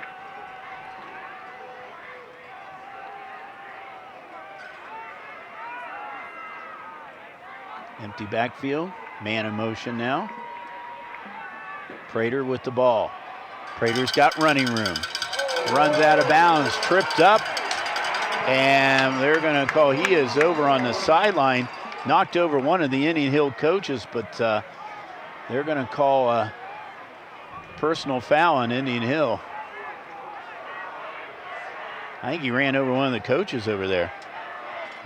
Empty backfield, man in motion now. Prater with the ball. Prater's got running room. Runs out of bounds, tripped up, and they're going to call, he is over on the sideline, knocked over one of the Indian Hill coaches, but they're going to call a personal foul on Indian Hill. I think he ran over one of the coaches over there.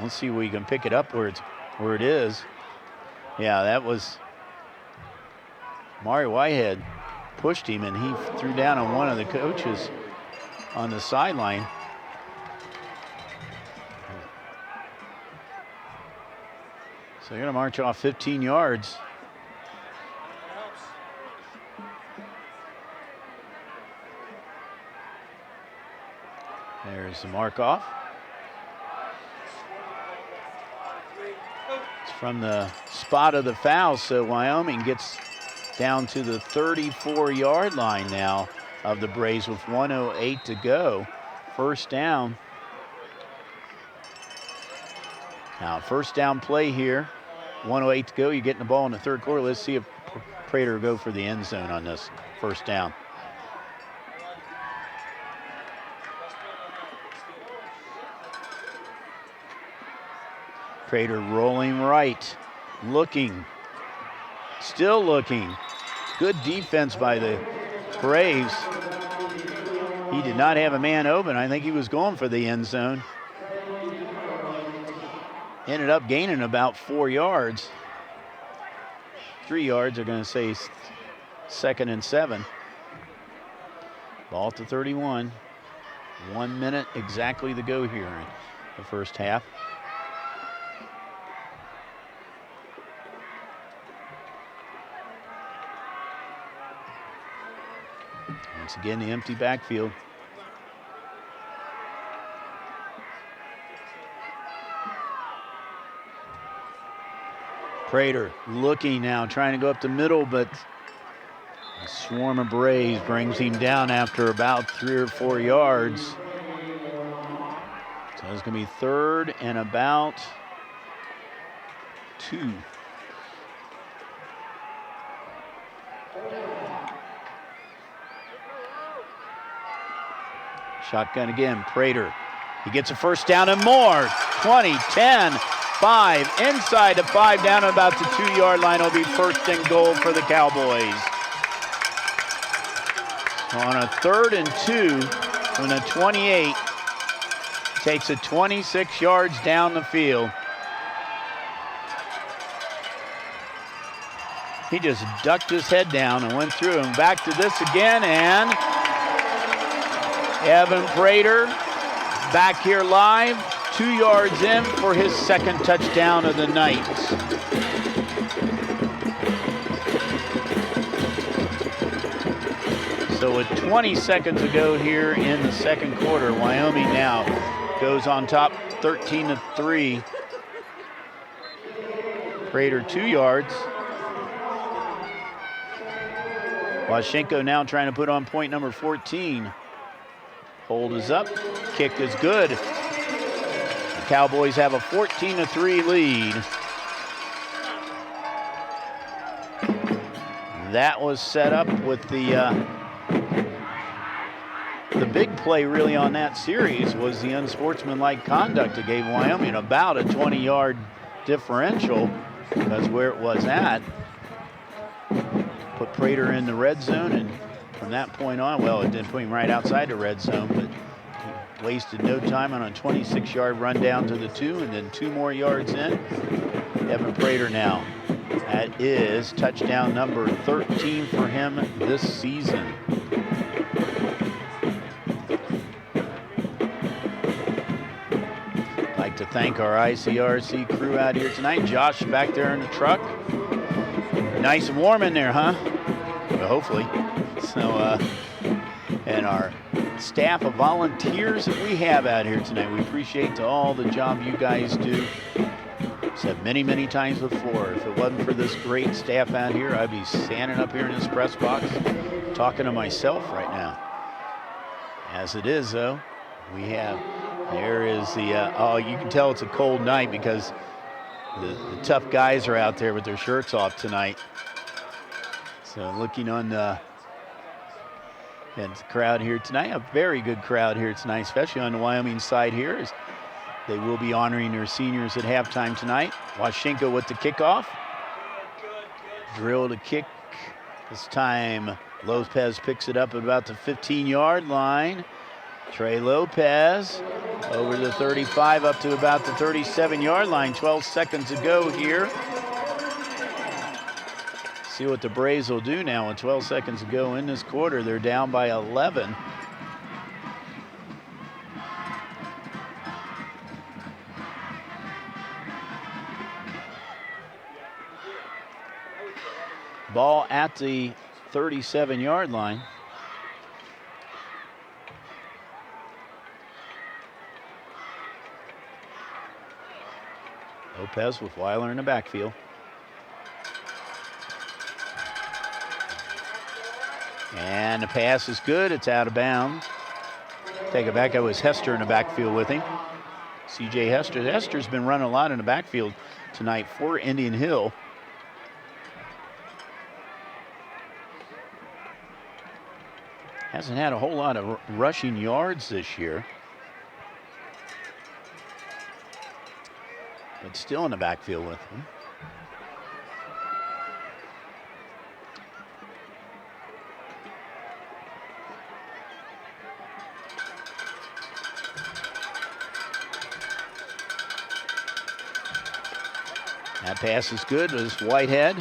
Let's see if we can pick it up where it is. Yeah, that was Mario Whitehead pushed him, and he threw down on one of the coaches on the sideline. So they're going to march off 15 yards. There's the mark off. It's from the spot of the foul, so Wyoming gets down to the 34-yard line now of the Braves with 1:08 to go. First down. Now, first down play here. 1:08 to go. You're getting the ball in the third quarter. Let's see if Prater will go for the end zone on this first down. Prater rolling right, looking, still looking. Good defense by the Braves. He did not have a man open. I think he was going for the end zone. Ended up gaining about 4 yards. 3 yards, they're going to say 2nd and 7. Ball to 31. 1 minute exactly to go here in the first half. Once again, the empty backfield. Prater looking now, trying to go up the middle, but a swarm of Braves brings him down after about 3 or 4 yards. So it's going to be 3rd and about 2. Shotgun again, Prater. He gets a first down and more. 20, 10, 5, inside the 5, down about the 2-yard line. It'll be 1st and goal for the Cowboys. So on a 3rd and 2, when a 28 takes it 26 yards down the field. He just ducked his head down and went through and back to this again, and Evan Prater back here live, 2 yards in for his 2nd touchdown of the night. So with 20 seconds to go here in the 2nd quarter, Wyoming now goes on top 13-3. Prater 2 yards. Washenko now trying to put on point number 14. Hold is up, kick is good. The Cowboys have a 14-3 lead. That was set up with the big play really on that series was the unsportsmanlike conduct that gave Wyoming about a 20-yard differential. That's where it was at. Put Prater in the red zone, and from that point on, well, it didn't put him right outside the red zone, but he wasted no time on a 26-yard run down to the 2, and then 2 more yards in. Evan Prater now That is touchdown number 13 for him this season. I'd like to thank our ICRC crew out here tonight. Josh back there in the truck. Nice and warm in there, huh? Well, hopefully. So, and our staff of volunteers that we have out here tonight, we appreciate all the job you guys do. Said many times before, if it wasn't for this great staff out here, I'd be standing up here in this press box talking to myself right now. As it is, though, there is the, oh, you can tell it's a cold night because the tough guys are out there with their shirts off tonight. So looking on the crowd here tonight, a very good crowd here tonight, especially on the Wyoming side here. They will be honoring their seniors at halftime tonight. Washenko with the kickoff. Drill to kick. This time, Lopez picks it up at about the 15-yard line. Trey Lopez over the 35 up to about the 37-yard line. 12 seconds to go here. See what the Braves will do now with 12 seconds to go in this quarter. They're down by 11. Ball at the 37-yard line. Lopez with Weiler in the backfield. And the pass is good. It's out of bounds. Take it back. That was Hester in the backfield with him. C.J. Hester. Hester's been running a lot in the backfield tonight for Indian Hill. Hasn't had a whole lot of rushing yards this year. But still in the backfield with him. That pass is good. It was Whitehead.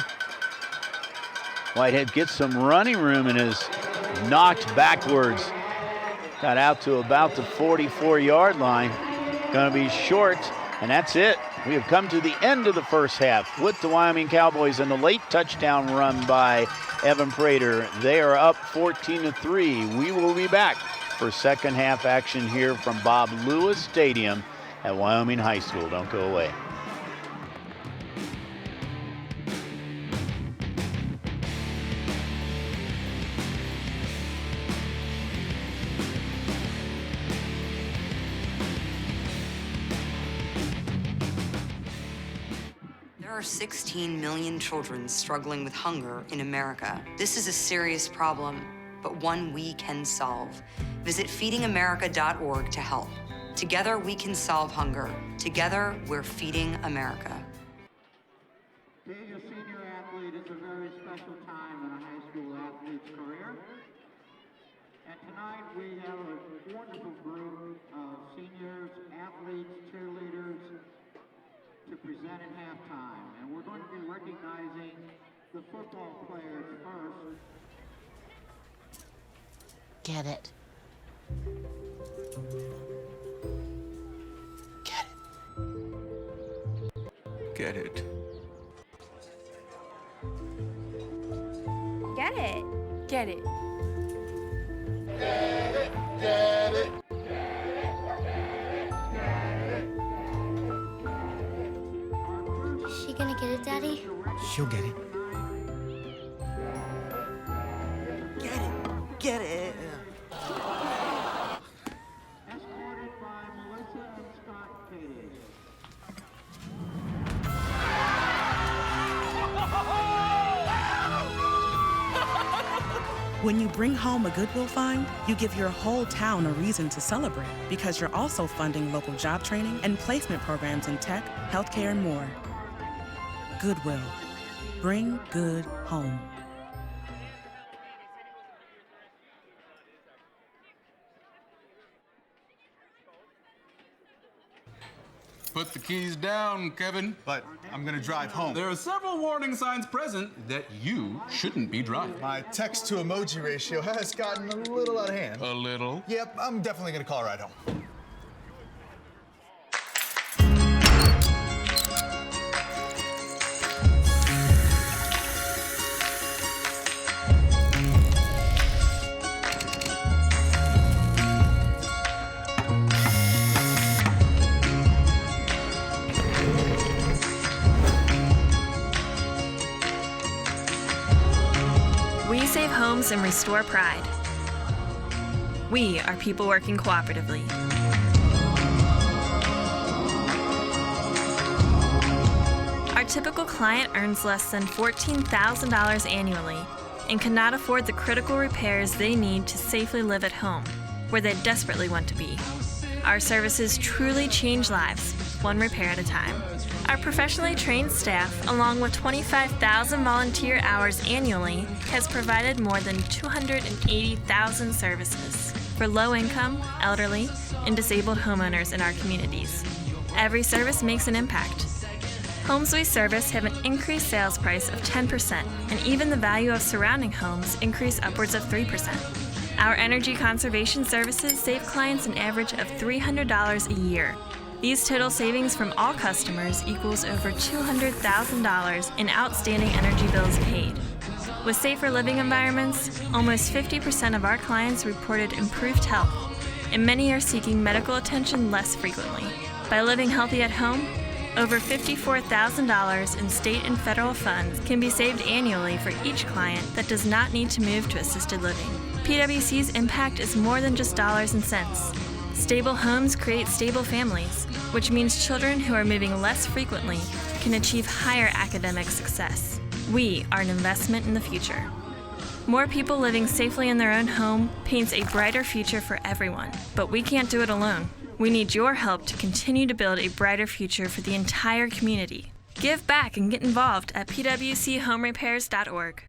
Whitehead gets some running room and is knocked backwards. Got out to about the 44-yard line. Going to be short, and that's it. We have come to the end of the first half with the Wyoming Cowboys and the late touchdown run by Evan Prater. They are up 14-3. We will be back for second half action here from Bob Lewis Stadium at Wyoming High School. Don't go away. There are 16 million children struggling with hunger in America. This is a serious problem, but one we can solve. Visit feedingamerica.org to help. Together we can solve hunger. Together we're feeding America. Being a senior athlete is a very special time in a high school athlete's career. And tonight we have a wonderful group of seniors, athletes, cheerleaders, to present at halftime. And we're going to be recognizing the football players first. Get it. Get it. Get it. Get it. Get it. Is she gonna get it, Daddy? She'll get it. Get it. Get it. Escorted by Melissa and Scott Cady. When you bring home a Goodwill find, you give your whole town a reason to celebrate because you're also funding local job training and placement programs in tech, healthcare, and more. Goodwill. Bring good home. Put the keys down, Kevin. But I'm gonna drive home. There are several warning signs present that you shouldn't be driving. My text to emoji ratio has gotten a little out of hand. A little? Yep, I'm definitely gonna call a ride home. We save homes and restore pride. We are people working cooperatively. Our typical client earns less than $14,000 annually and cannot afford the critical repairs they need to safely live at home, where they desperately want to be. Our services truly change lives, one repair at a time. Our professionally trained staff, along with 25,000 volunteer hours annually, has provided more than 280,000 services for low-income, elderly, and disabled homeowners in our communities. Every service makes an impact. Homes we service have an increased sales price of 10%, and even the value of surrounding homes increase upwards of 3%. Our energy conservation services save clients an average of $300 a year. These total savings from all customers equals over $200,000 in outstanding energy bills paid. With safer living environments, almost 50% of our clients reported improved health, and many are seeking medical attention less frequently. By living healthy at home, over $54,000 in state and federal funds can be saved annually for each client that does not need to move to assisted living. PwC's impact is more than just dollars and cents. Stable homes create stable families, which means children who are moving less frequently can achieve higher academic success. We are an investment in the future. More people living safely in their own home paints a brighter future for everyone, but we can't do it alone. We need your help to continue to build a brighter future for the entire community. Give back and get involved at pwchomrepairs.org.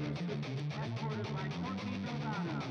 escorted by Corky Delgado.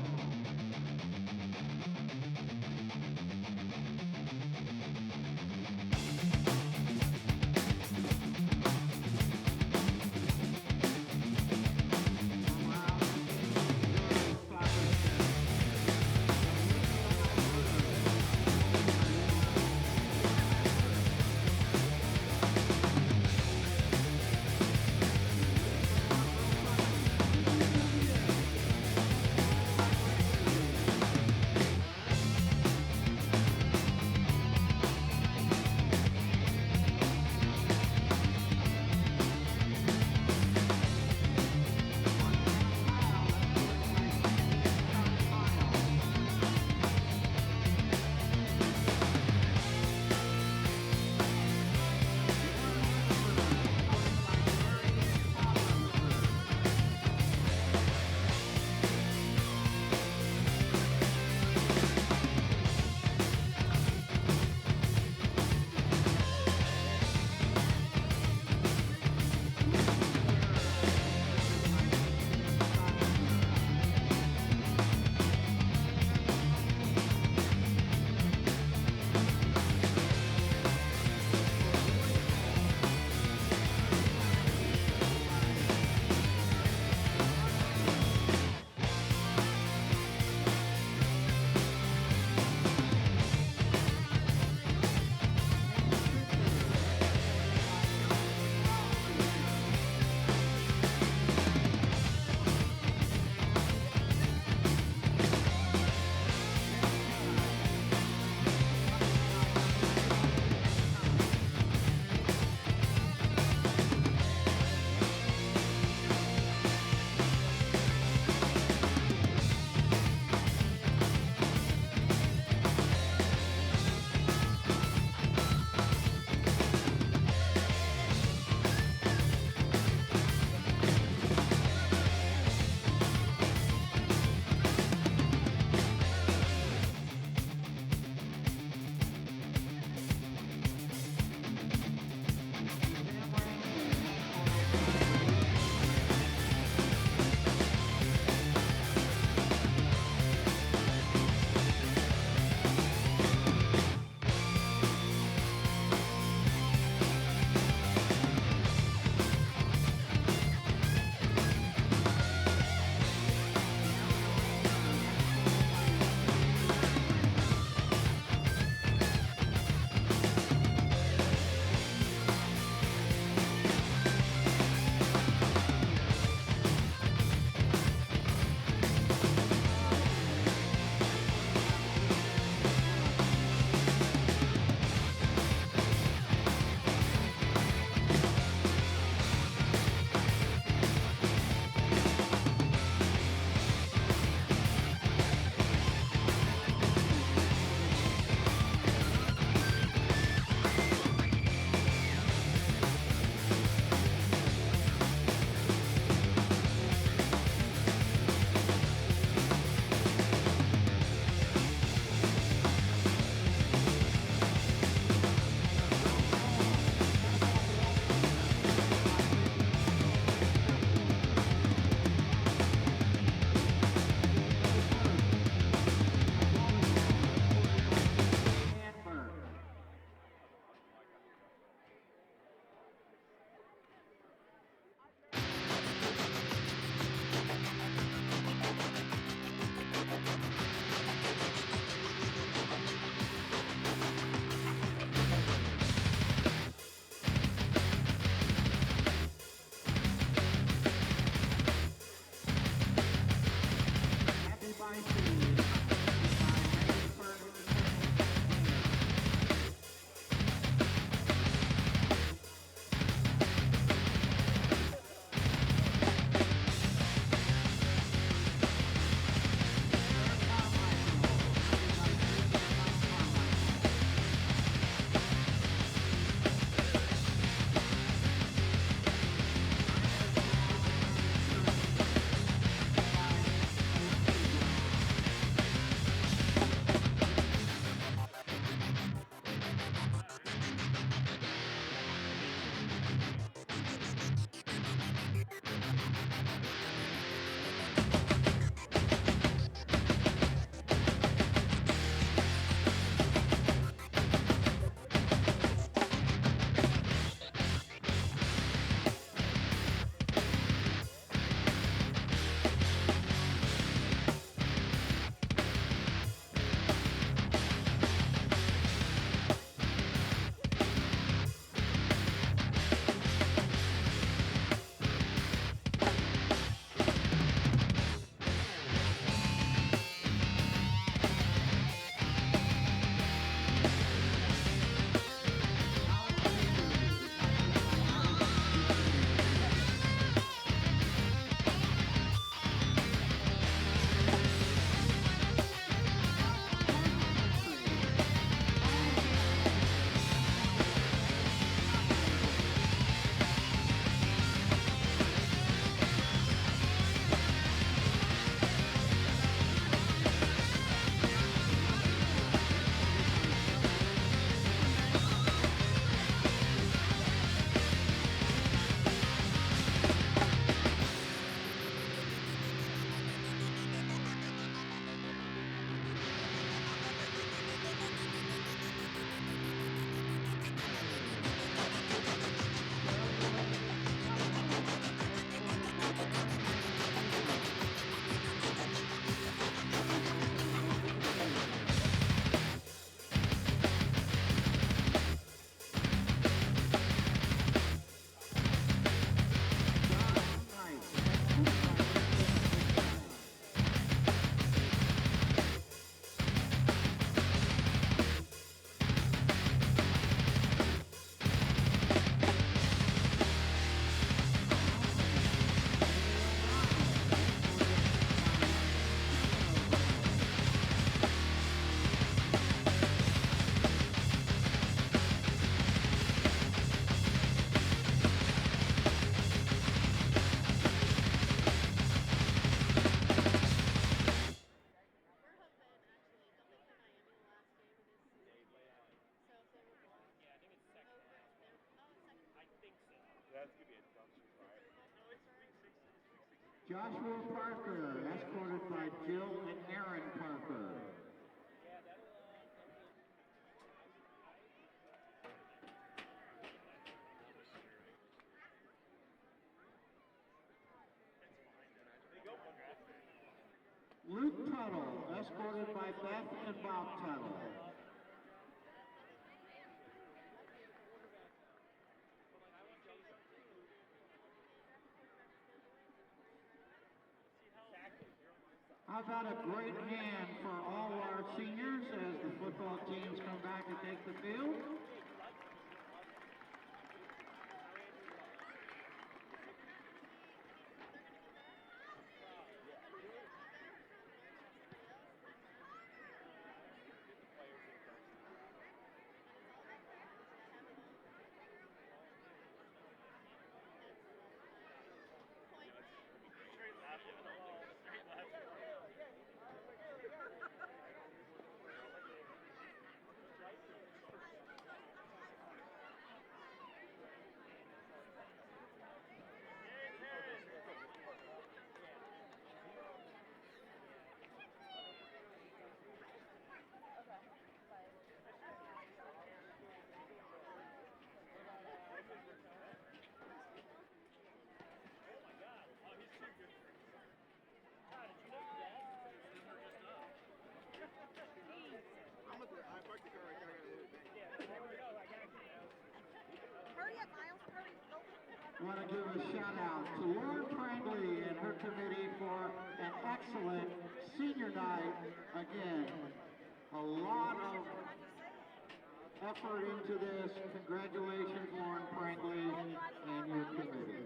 Joshua Parker, escorted by Jill and Aaron Parker. Luke Tuttle, escorted by Beth and Bob Tuttle. How about a great hand for all our seniors as the football teams come back to take the field? I want to give a shout out to Lauren Prangley and her committee for an excellent senior night. Again, a lot of effort into this. Congratulations, Lauren Prangley and your committee.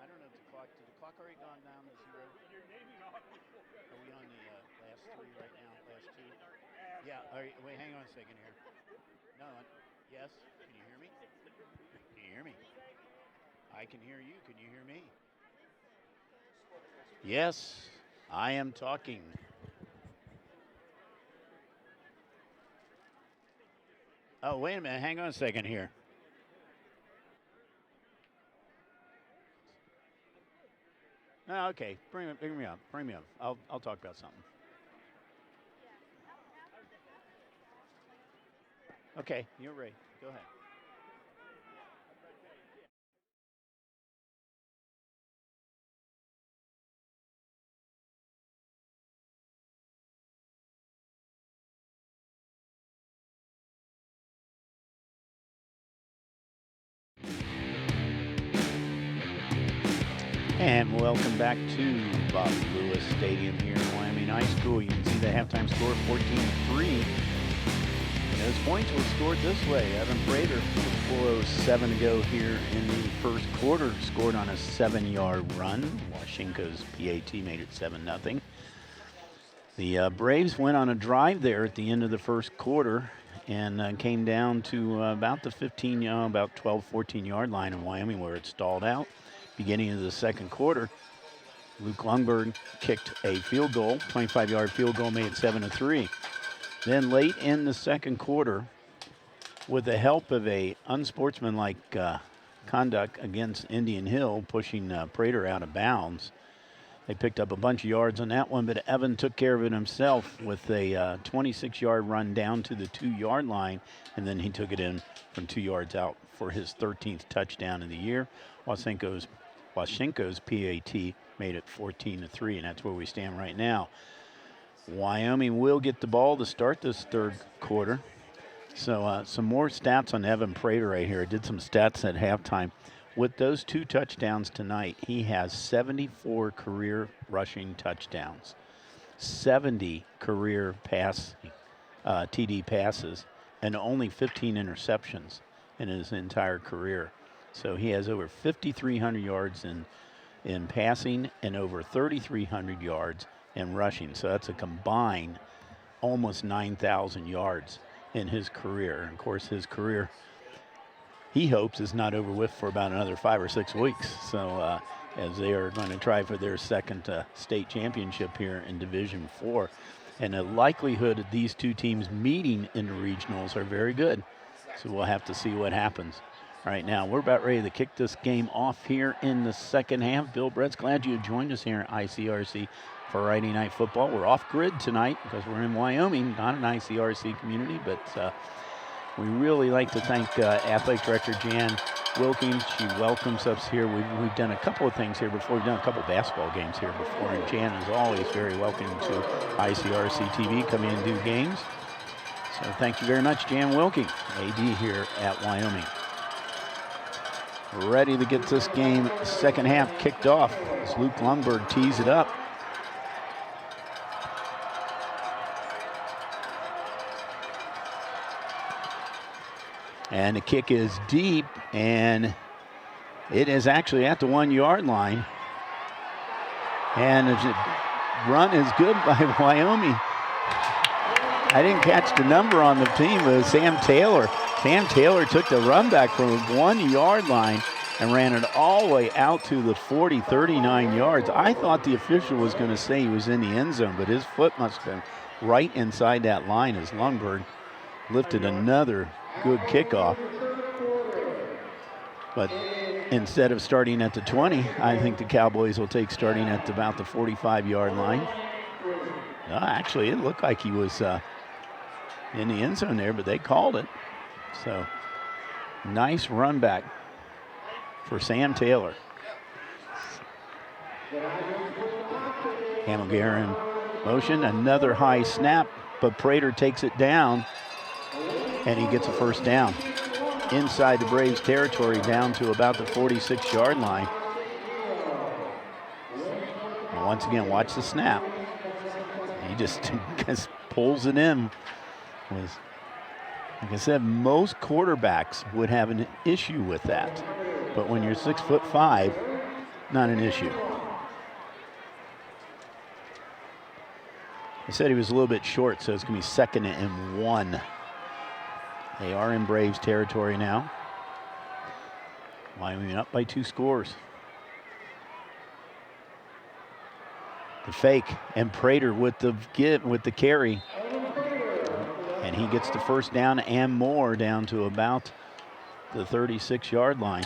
I don't know if did the clock already gone down to 0? Are we on the last 3 right now? Last 2? Yeah, all right, wait, hang on a second here. No, yes, can you hear me? Can you hear me? I can hear you, can you hear me? Yes, I am talking. Oh, wait a minute, hang on a second here. Oh, okay, bring me up. I'll talk about something. Okay, you're ready. Go ahead. And welcome back to Bob Lewis Stadium here in Wyoming High School. You can see the halftime score 14-3. Those points were scored this way. Evan Prater, with 4:07 to go here in the first quarter, scored on a 7-yard run. Washenko's PAT made it 7-0. The Braves went on a drive there at the end of the first quarter and came down to about the 12, 14-yard line in Wyoming where it stalled out. Beginning of the second quarter, Luke Lundberg kicked a field goal, 25-yard field goal, made it 7-3. Then late in the second quarter, with the help of a unsportsmanlike conduct against Indian Hill, pushing Prater out of bounds, they picked up a bunch of yards on that one, but Evan took care of it himself with a 26-yard run down to the 2-yard line, and then he took it in from 2 yards out for his 13th touchdown of the year. Washenko's PAT made it 14-3, and that's where we stand right now. Wyoming will get the ball to start this third quarter. So some more stats on Evan Prater right here. I did some stats at halftime. With those 2 touchdowns tonight, he has 74 career rushing touchdowns, 70 career TD passes, and only 15 interceptions in his entire career. So he has over 5,300 yards in passing and over 3,300 yards in rushing. So that's a combined almost 9,000 yards in his career. And of course, his career, he hopes, is not over with for about another 5 or 6 weeks. So as they are going to try for their second state championship here in Division IV. And the likelihood of these two teams meeting in the regionals are very good. So we'll have to see what happens. All right, now we're about ready to kick this game off here in the second half. Bill Brett's glad you joined us here at ICRC for Friday Night Football. We're off grid tonight because we're in Wyoming, not an ICRC community, but we really like to thank Athletic Director Jan Wilkins. She welcomes us here. We've done a couple of things here before. We've done a couple of basketball games here before, and Jan is always very welcoming to ICRC-TV, come in and do games. So thank you very much, Jan Wilkins, AD here at Wyoming. Ready to get this game second half kicked off as Luke Lundberg tees it up. And the kick is deep, and it is actually at the 1 yard line. And the run is good by Wyoming. I didn't catch the number on the team, but it was Sam Taylor. Sam Taylor took the run back from the 1 yard line and ran it all the way out to the 40, 39 yards. I thought the official was going to say he was in the end zone, but his foot must have been right inside that line as Lundberg lifted another good kickoff. But instead of starting at the 20, I think the Cowboys will take starting at about the 45-yard line. Actually, it looked like he was in the end zone there, but they called it. So, nice run back for Sam Taylor. Hamilgare in motion, another high snap, but Prater takes it down, and he gets a first down. Inside the Braves territory, down to about the 46-yard line. And once again, watch the snap. He just pulls it in. Like I said, most quarterbacks would have an issue with that. But when you're 6'5", not an issue. I said he was a little bit short, so it's going to be 2nd and 1. They are in Braves territory now. Wyoming up by 2 scores. The fake, and Prater with the carry. And he gets the first down and more, down to about the 36-yard line.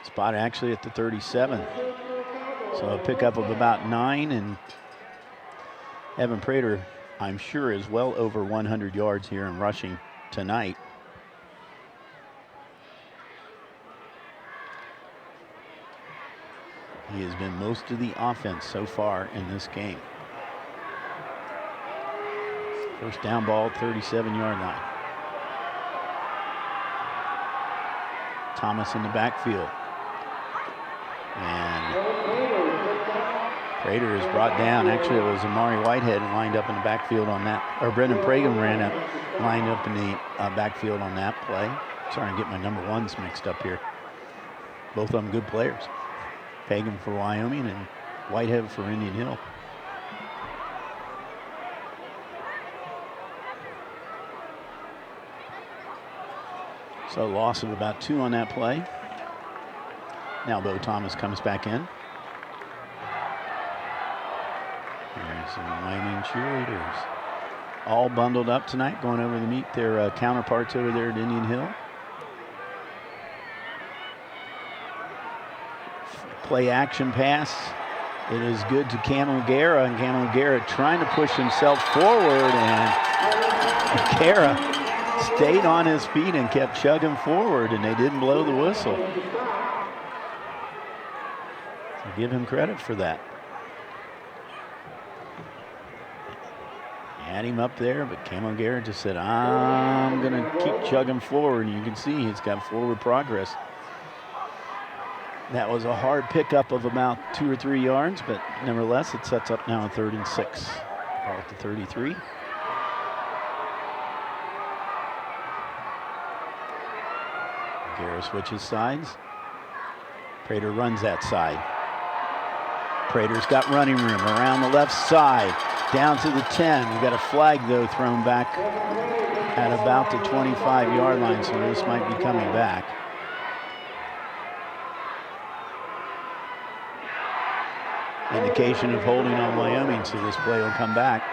Spot actually at the 37. So a pickup of about 9, and Evan Prater, I'm sure, is well over 100 yards here in rushing tonight. He has been most of the offense so far in this game. First down ball, 37-yard line. Thomas in the backfield. And Prater is brought down. Actually, it was Amari Whitehead lined up in the backfield on that, or Brendan Pragan lined up in the backfield on that play. Sorry, I get my number ones mixed up here. Both of them good players. Pagan for Wyoming and Whitehead for Indian Hill. So loss of about 2 on that play. Now Bo Thomas comes back in. There's some Wyoming cheerleaders. All bundled up tonight, going over to meet their counterparts over there at Indian Hill. Play action pass. It is good to Camilgara, and Camilgara trying to push himself forward, and Camilgara stayed on his feet and kept chugging forward, and they didn't blow the whistle. So give him credit for that. Had him up there, but Camilgara just said, I'm going to keep chugging forward, and you can see he's got forward progress. That was a hard pickup of about 2 or 3 yards, but nevertheless, it sets up now a 3rd and 6. Ball at the 33. Guerra switches sides. Prater runs that side. Prater's got running room around the left side, down to the 10. We've got a flag, though, thrown back at about the 25-yard line, so this might be coming back. Indication of holding on Wyoming, so this play will come back.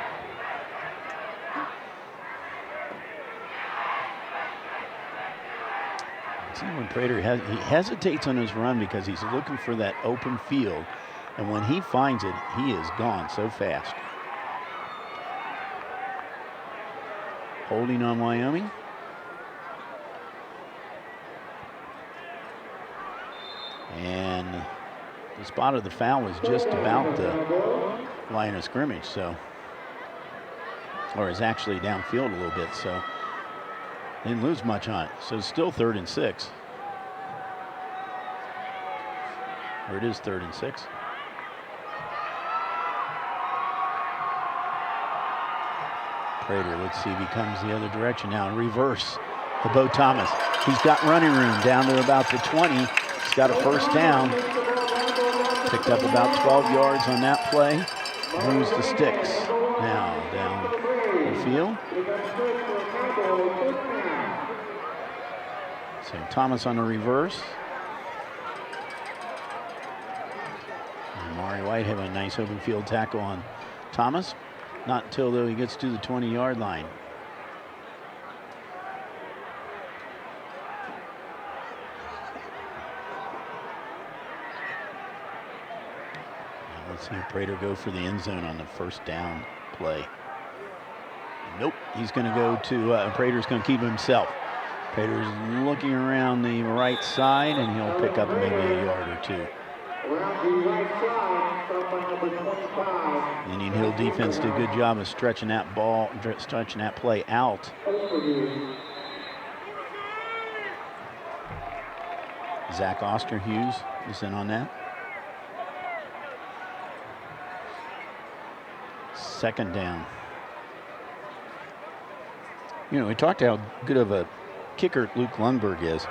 See, when Prater he hesitates on his run because he's looking for that open field, and when he finds it, he is gone so fast. Holding on Wyoming. And the spot of the foul was just about the line of scrimmage, so, or is actually downfield a little bit, so didn't lose much on it. So it's still 3rd and 6. Or it is 3rd and 6. Prater, let's see if he comes the other direction now. In reverse to Bo Thomas. He's got running room down to about the 20. He's got a first down. Picked up about 12 yards on that play. Moves the sticks now down the field. So Thomas on the reverse. And Maury White having a nice open field tackle on Thomas. Not until, though, he gets to the 20-yard line. Now let's see Prater go for the end zone on the first down play. Nope, he's going to go to, Prater's going to keep himself. Prater's looking around the right side, and he'll pick up maybe a yard or two. Indian Hill defense did a good job of stretching that play out. Zach Osterhughes is in on that. 2nd down. You know, we talked how good of a kicker Luke Lundberg is.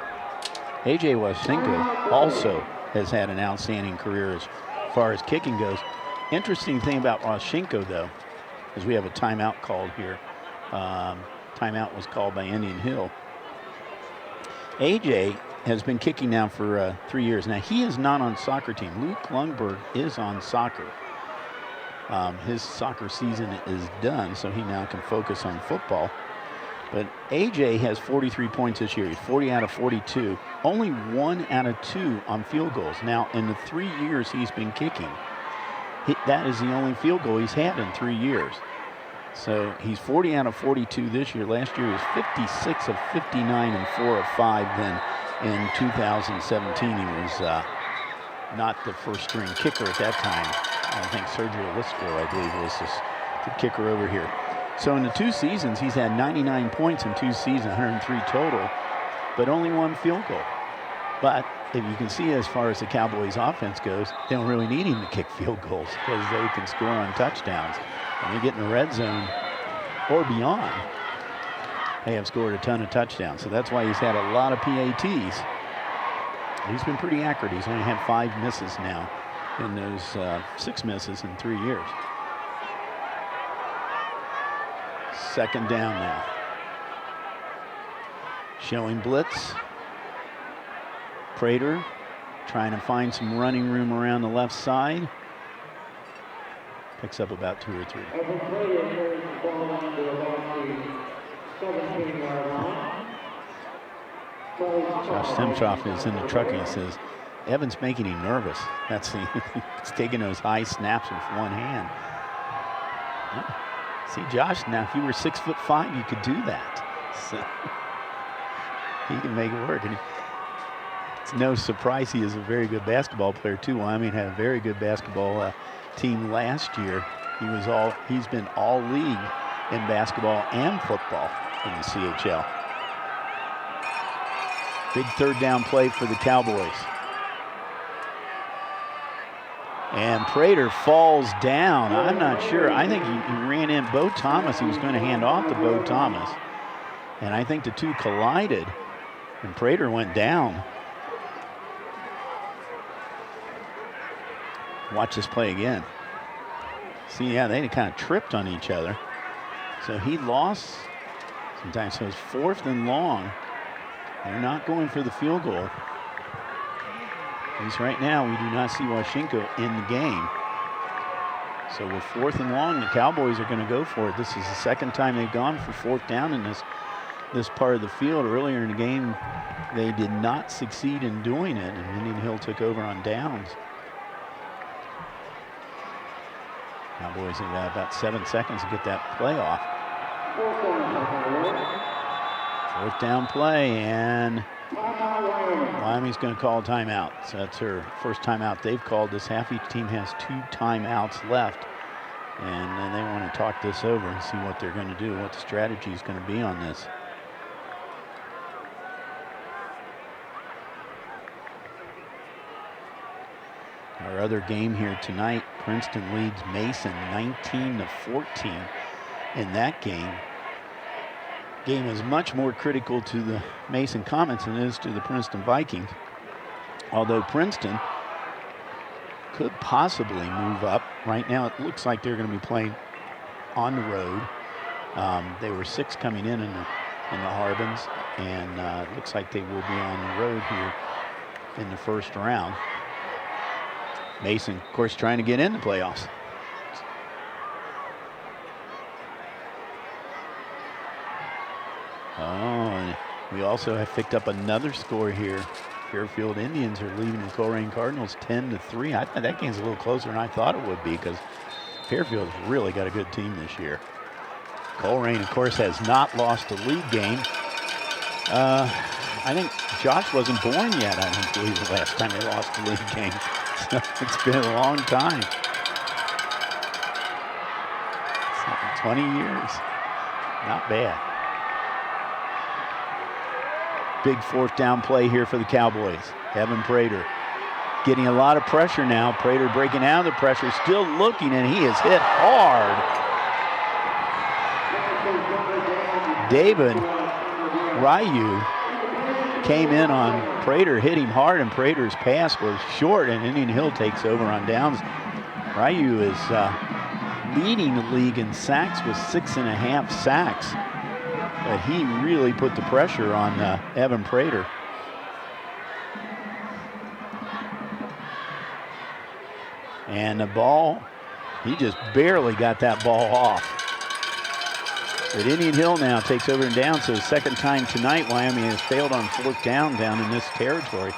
A.J. Wasinko also has had an outstanding career as far as kicking goes. Interesting thing about Wasinko, though, is we have a timeout called here. Timeout was called by Indian Hill. A.J. has been kicking now for 3 years. Now, he is not on soccer team. Luke Lundberg is on soccer. His soccer season is done, so he now can focus on football. But A.J. has 43 points this year. He's 40 out of 42. Only 1 out of 2 on field goals. Now, in the 3 years he's been kicking, that is the only field goal he's had in 3 years. So he's 40 out of 42 this year. Last year he was 56 of 59 and 4 of 5. Then in 2017 he was not the first string kicker at that time. I think Sergio Lisco, I believe, was the kicker over here. So in the 2 seasons, he's had 99 points in 2 seasons, 103 total, but only 1 field goal. But if you can see, as far as the Cowboys offense goes, they don't really need him to kick field goals because they can score on touchdowns. When they get in the red zone or beyond, they have scored a ton of touchdowns. So that's why he's had a lot of PATs. He's been pretty accurate. He's only had 5 misses now in those 6 misses in 3 years. 2nd down now. Showing blitz. Prater trying to find some running room around the left side. Picks up about 2 or 3. Josh Stemtroff is in the truck and he says, Evan's making him nervous. That's he's taking those high snaps with one hand. Yeah. See, Josh, now if you were 6'5", you could do that. So he can make it work. And it's no surprise he is a very good basketball player too. Wyoming had a very good basketball team last year. He's been all league in basketball and football in the CHL. Big 3rd down play for the Cowboys. And Prater falls down. I'm not sure. I think he ran in Bo Thomas. He was going to hand off to Bo Thomas. And I think the two collided. And Prater went down. Watch this play again. See, yeah, they kind of tripped on each other. So he lost sometimes. So it's 4th and long. They're not going for the field goal. At least right now, we do not see Washenko in the game. So with 4th and long, the Cowboys are going to go for it. This is the second time they've gone for 4th down in this part of the field. Earlier in the game, they did not succeed in doing it, and Indian Hill took over on downs. Cowboys have got about 7 seconds to get that play off. 4th down play, and Wyoming's going to call a timeout. So that's her first timeout they've called this half. Each team has 2 timeouts left, and then they want to talk this over and see what they're going to do, what the strategy is going to be on this. Our other game here tonight, Princeton leads Mason 19-14 in that game. Game is much more critical to the Mason Comets than it is to the Princeton Vikings. Although Princeton could possibly move up. Right now it looks like they're going to be playing on the road. They were 6 coming in the Harbins, and it looks like they will be on the road here in the first round. Mason, of course, trying to get in the playoffs. Oh, and we also have picked up another score here. Fairfield Indians are leaving the Coleraine Cardinals 10-3. I thought that game's a little closer than I thought it would be, because Fairfield's really got a good team this year. Coleraine, of course, has not lost a league game. I think Josh wasn't born yet, I don't believe, the last time they lost a league game. So it's been a long time. 20 years. Not bad. Big 4th down play here for the Cowboys. Evan Prater getting a lot of pressure now. Prater breaking out of the pressure, still looking, and he is hit hard. David Ryu came in on Prater, hit him hard, and Prater's pass was short, and Indian Hill takes over on downs. Ryu is leading the league in sacks with 6.5 sacks. But he really put the pressure on Evan Prater. And the ball, he just barely got that ball off. But Indian Hill now takes over and down, so the second time tonight Wyoming has failed on 4th down in this territory.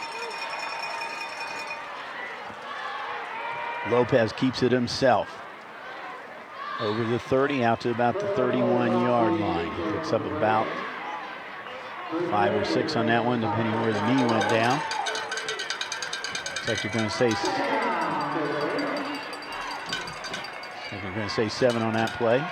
Lopez keeps it himself. Over the 30, out to about the 31-yard line. He picks up about 5 or 6 on that one, depending where the knee went down. Looks like you're going to say 7 on that play.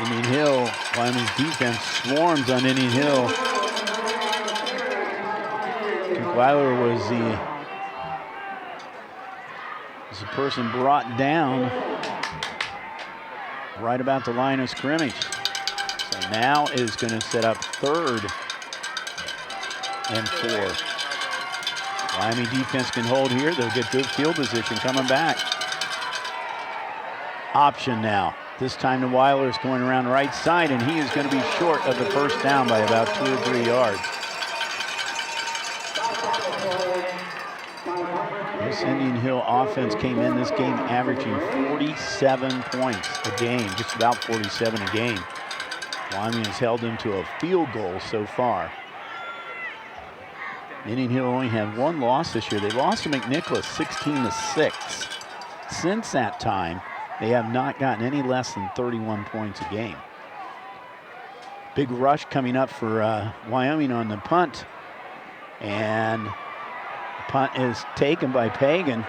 Indian Hill, Wyoming's defense swarms on Indian Hill. Weiler was the person brought down right about the line of scrimmage. So now is going to set up 3rd and 4. Wyoming defense can hold here. They'll get good field position coming back. Option now. This time the Weiler's going around the right side, and he is going to be short of the first down by about 2 or 3 yards. This Indian Hill offense came in this game averaging 47 points a game, just about 47 a game. Wyoming has held them to a field goal so far. Indian Hill only had 1 loss this year. They lost to McNicholas 16-6. Since that time, they have not gotten any less than 31 points a game. Big rush coming up for Wyoming on the punt. And the punt is taken by Pagan.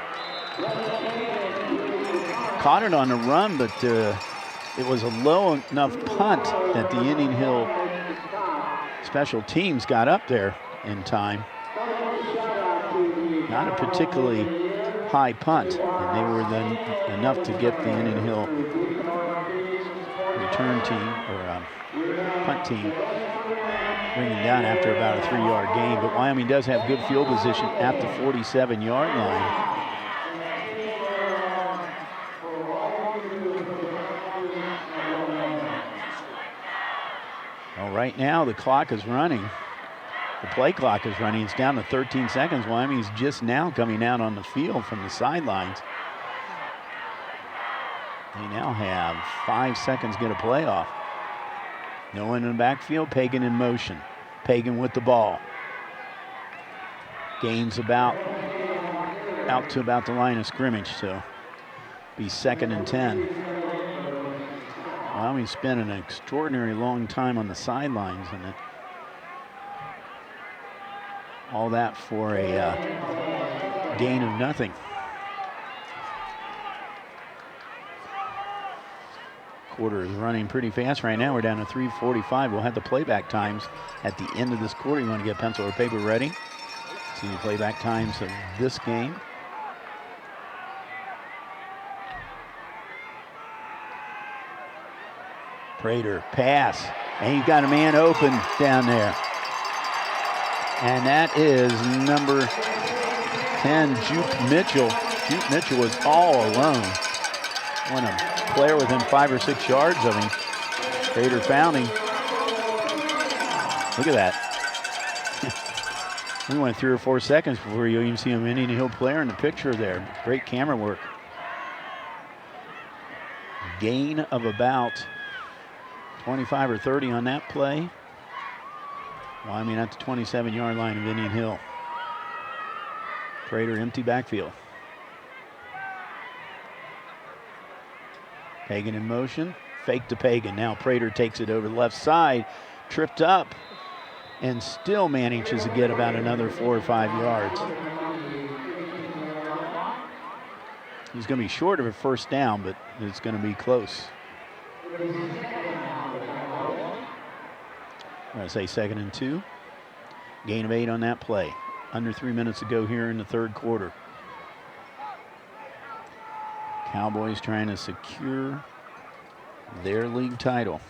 Caught it on the run, but it was a low enough punt that the Indian Hill special teams got up there in time. Not a particularly high punt, and they were then enough to get the Indian Hill return team, or punt team, bringing down after about a 3-yard gain. But Wyoming does have good field position at the 47-yard line. Well, right now the clock is running. The play clock is running. It's down to 13 seconds. Wyoming's just now coming out on the field from the sidelines. They now have 5 seconds to get a play off. No one in the backfield. Pagan in motion. Pagan with the ball. Gains out to about the line of scrimmage, so be 2nd and 10. Wyoming spent an extraordinary long time on the sidelines, and all that for a gain of nothing. Quarter is running pretty fast right now. We're down to 3:45. We'll have the playback times at the end of this quarter. You want to get pencil or paper ready? See the playback times of this game. Prater, pass, and he's got a man open down there. And that is number 10, Juke Mitchell. Juke Mitchell was all alone. When a player within 5 or 6 yards of him. Prater found him. Look at that. We went 3 or 4 seconds before you even see an Indian Hill player in the picture there. Great camera work. Gain of about 25 or 30 on that play. Wyoming at the 27-yard line of Indian Hill. Prater empty backfield. Pagan in motion, fake to Pagan. Now Prater takes it over the left side, tripped up, and still manages to get about another 4 or 5 yards. He's going to be short of a first down, but it's going to be close. I'm going to say 2nd and 2. Gain of 8 on that play. Under 3 minutes to go here in the third quarter. Cowboys trying to secure their league title.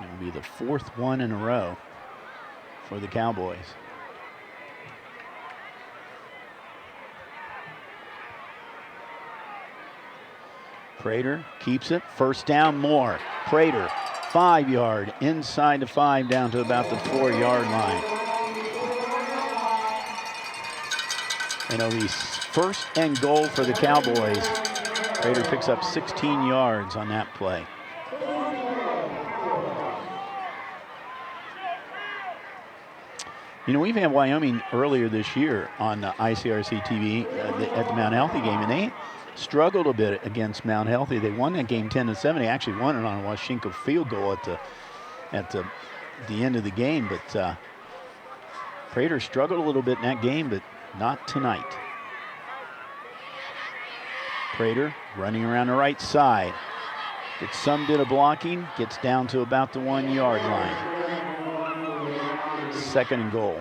It will be the 4th one in a row for the Cowboys. Prater keeps it. First down, more. Prater, 5-yard, inside the 5, down to about the 4-yard line. And it'll be 1st and goal for the Cowboys. Prater picks up 16 yards on that play. You know, we've had Wyoming earlier this year on ICRC-TV at the Mount Healthy game, and they struggled a bit against Mount Healthy. They won that game 10-7. They actually won it on a Washinko field goal at the end of the game. But Prater struggled a little bit in that game, but not tonight. Prater running around the right side. Gets some bit of blocking, gets down to about the 1-yard line. 2nd and goal.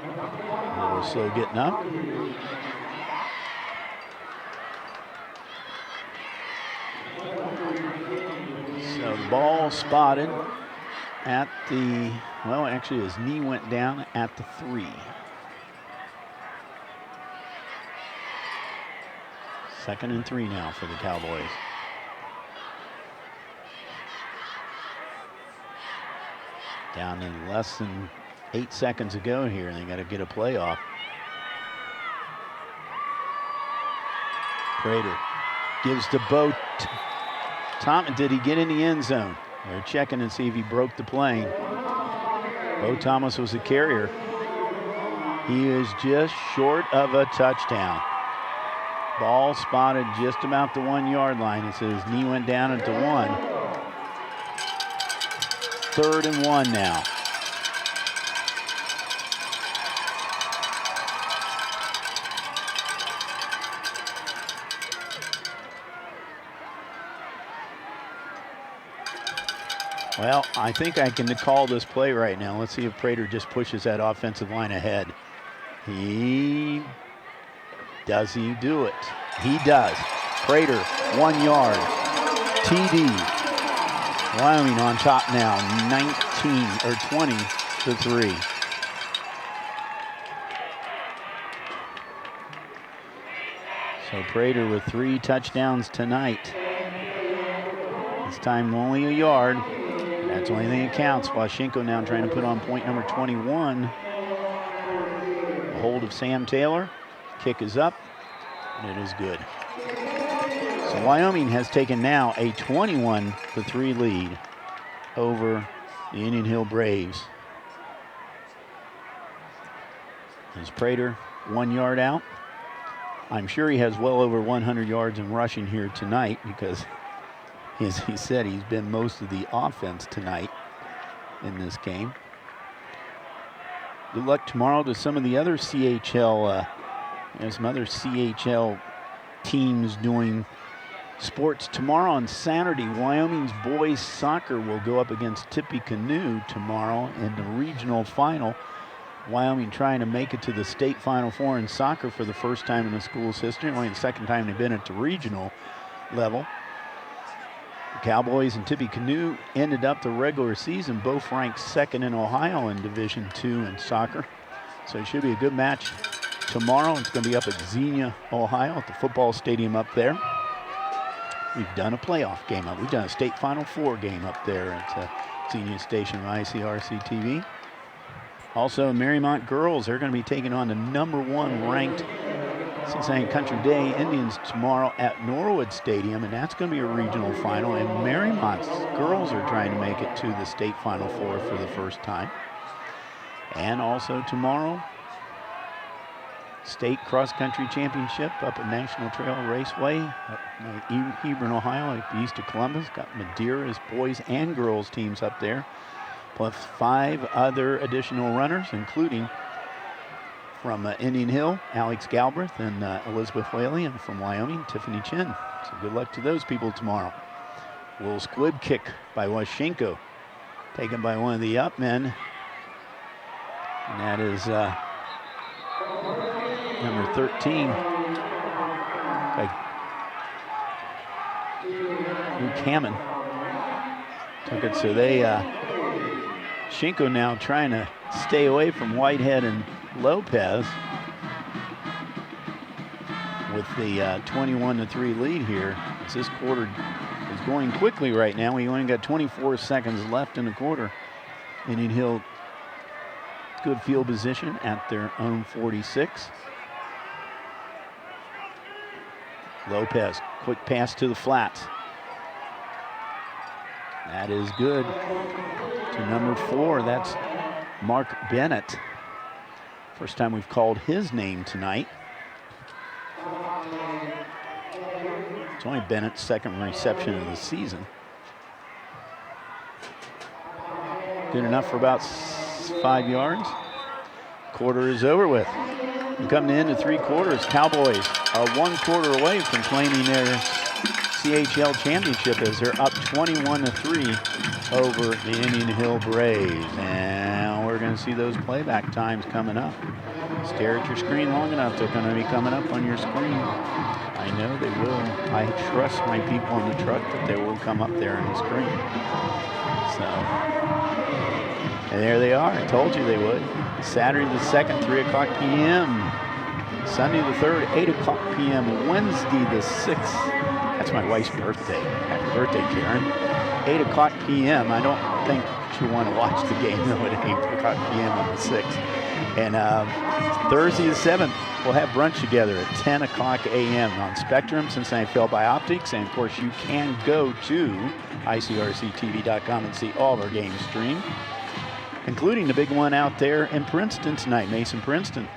A little slow getting up. So the ball spotted at the, well, actually his knee went down at the 3. 2nd and 3 now for the Cowboys. Down in less than 8 seconds to go here, and they got to get a play off. Prater gives to Bo. Thomas, did he get in the end zone? They're checking and see if he broke the plane. Bo Thomas was the carrier. He is just short of a touchdown. Ball spotted just about the 1-yard line. It says knee went down at the 1. 3rd and 1 now. Well, I think I can call this play right now. Let's see if Prater just pushes that offensive line ahead. Does he do it? He does. Prater, 1 yard. TD. Wyoming on top now, 20-3. So Prater with 3 touchdowns tonight. This time only a yard. That's the only thing that counts. Washenko now trying to put on point number 21. A hold of Sam Taylor. Kick is up, and it is good. So Wyoming has taken now a 21-3 lead over the Indian Hill Braves. As Prater 1 yard out. I'm sure he has well over 100 yards in rushing here tonight because, as he said, he's been most of the offense tonight in this game. Good luck tomorrow to some of the other CHL, some other CHL teams doing sports tomorrow. On Saturday, Wyoming's boys soccer will go up against Tippecanoe tomorrow in the regional final. Wyoming trying to make it to the state Final Four in soccer for the first time in the school's history, only the second time they've been at the regional level. The Cowboys and Tippecanoe ended up the regular season both ranked second in Ohio in Division II in soccer. So it should be a good match tomorrow. It's going to be up at Xenia, Ohio, at the football stadium up there. We've done a playoff game up. We've done a state Final Four game up there at Xenia Station on ICRC-TV. Also, Marymount girls, they're going to be taking on the #1 ranked Cincinnati Country Day Indians tomorrow at Norwood Stadium, and that's going to be a regional final. And Marymount's girls are trying to make it to the state Final Four for the first time. And also tomorrow, state cross-country championship up at National Trail Raceway at Hebron, Ohio, east of Columbus. Got Madeira's boys and girls teams up there, plus 5 other additional runners, including from Indian Hill, Alex Galbraith and Elizabeth Whaley, and from Wyoming, Tiffany Chin. So good luck to those people tomorrow. A little squib kick by Washenko, taken by one of the up men. And that is number 13. Luke Hammond took it, so they Shinko now trying to stay away from Whitehead and Lopez with the 21-3 lead here. As this quarter is going quickly right now. We only got 24 seconds left in the quarter. Indian Hill, good field position at their own 46. Lopez, quick pass to the flats. That is good. To number 4, that's Mark Bennett. First time we've called his name tonight. It's only Bennett's second reception of the season. Good enough for about 5 yards. Quarter is over with. We come to the end of 3 quarters. Cowboys are 1 quarter away from claiming their CHL championship as they're up 21-3 over the Indian Hill Braves. And we're going to see those playback times coming up. Stare at your screen long enough, they're going to be coming up on your screen. I know they will. I trust my people in the truck that they will come up there on the screen. So, and there they are. I told you they would. Saturday the 2nd, 3 o'clock p.m. Sunday the 3rd, 8 o'clock p.m. Wednesday the 6th. That's my wife's birthday. Happy birthday, Karen. 8 o'clock p.m. I don't think she'll want to watch the game though at 8 o'clock p.m. on the 6th. And Thursday the 7th, we'll have brunch together at 10 o'clock a.m. on Spectrum, Cincinnati Field Optics. And of course, you can go to ICRC-TV.com and see all of our games streamed, including the big one out there in Princeton tonight, Mason-Princeton.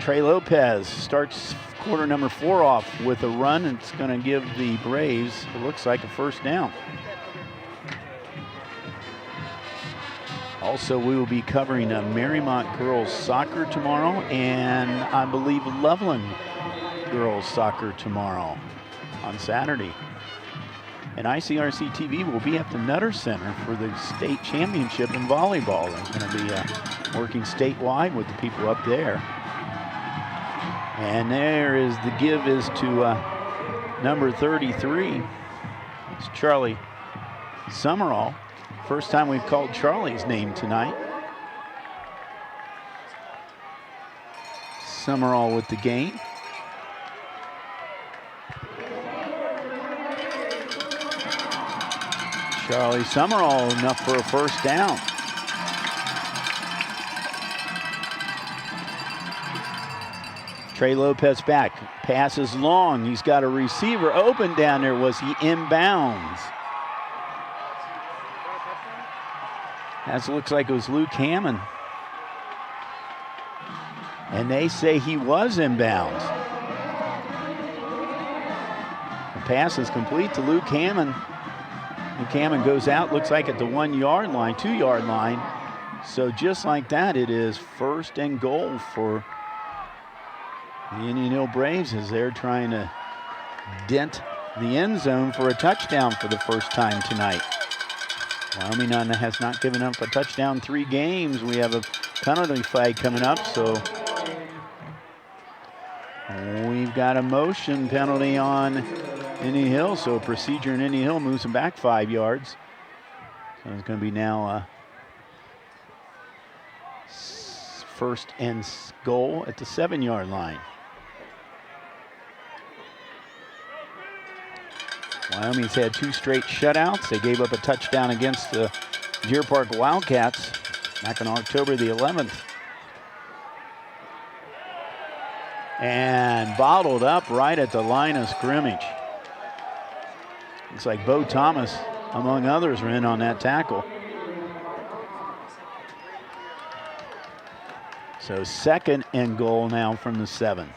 Trey Lopez starts quarter number 4 off with a run, and it's going to give the Braves, it looks like, a first down. Also, we will be covering Marymount girls soccer tomorrow, and I believe Loveland girls soccer tomorrow on Saturday. And ICRC-TV will be at the Nutter Center for the state championship in volleyball. They're going to be working statewide with the people up there. And there is the give is to number 33. It's Charlie Summerall. First time we've called Charlie's name tonight. Summerall with the gain. Charlie Summerall enough for a first down. Trey Lopez back. Pass is long. He's got a receiver open down there. Was he inbounds? That looks like it was Luke Hammond. And they say he was inbounds. The pass is complete to Luke Hammond. Luke Hammond goes out, looks like at the 1 yard line, 2 yard line. So just like that, it is first and goal for the Indian Hill Braves as they're trying to dent the end zone for a touchdown for the first time tonight. Wyoming has not given up a touchdown 3 games. We have a penalty flag coming up, so we've got a motion penalty on Indian Hill, so a procedure in Indian Hill moves them back 5 yards. So it's going to be now first and goal at the 7 yard line. Wyoming's had 2 straight shutouts. They gave up a touchdown against the Deer Park Wildcats back on October the 11th. And bottled up right at the line of scrimmage. Looks like Bo Thomas, among others, were in on that tackle. So second and goal now from the 7.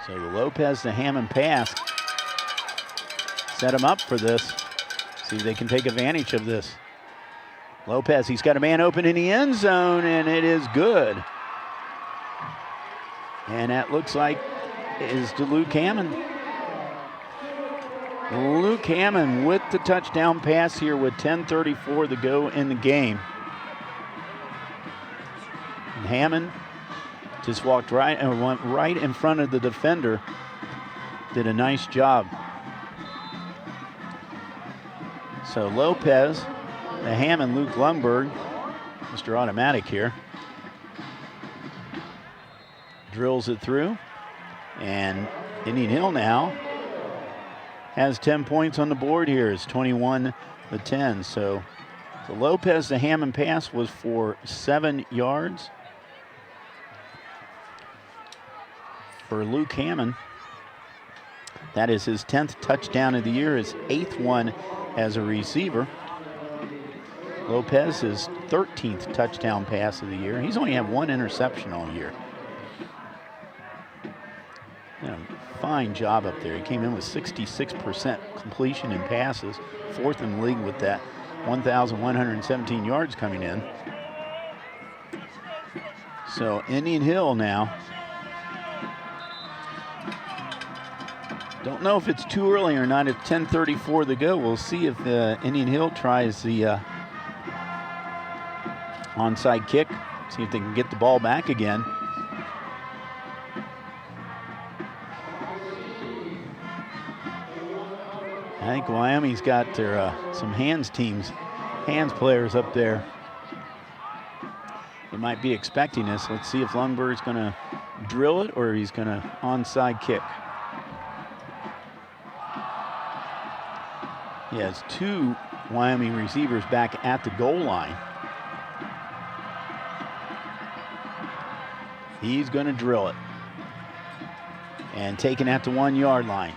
So the Lopez to Hammond pass. Set him up for this. See if they can take advantage of this. Lopez, he's got a man open in the end zone, and it is good. And that looks like is to Luke Hammond. Luke Hammond with the touchdown pass here with 10:34 to go in the game. And Hammond just went right in front of the defender. Did a nice job. So Lopez, the Hammond, Luke Lundberg, Mr. Automatic here, drills it through. And Indian Hill now has 10 points on the board here. It's 21-10. So the Lopez to Hammond pass was for 7 yards. For Luke Hammond, that is his 10th touchdown of the year, his 8th one as a receiver. Lopez, his 13th touchdown pass of the year. He's only had 1 interception all year. Fine job up there. He came in with 66% completion in passes, 4th in the league with that, 1,117 yards coming in. So Indian Hill now. Don't know if it's too early or not. At 10:34 to go, we'll see if Indian Hill tries the onside kick. See if they can get the ball back again. I think Wyoming's got their some hands players up there. They might be expecting this. Let's see if Lundberg's going to drill it or he's going to onside kick. He has 2 Wyoming receivers back at the goal line. He's going to drill it. And taken at the 1 yard line.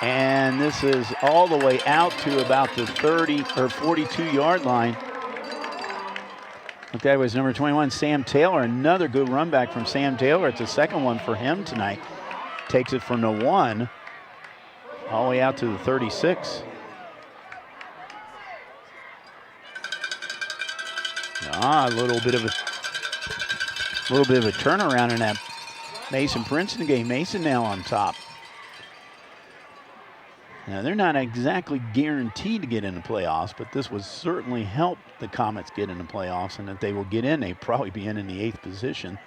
And this is all the way out to about the 30 or 42 yard line. Look, that was number 21, Sam Taylor. Another good run back from Sam Taylor. It's the second one for him tonight. Takes it from the 1 all the way out to the 36. A little bit of a turnaround in that Mason-Princeton game. Mason now on top. Now, they're not exactly guaranteed to get in the playoffs, but this would certainly help the Comets get in the playoffs, and if they will get in, they'd probably be in the 8th position,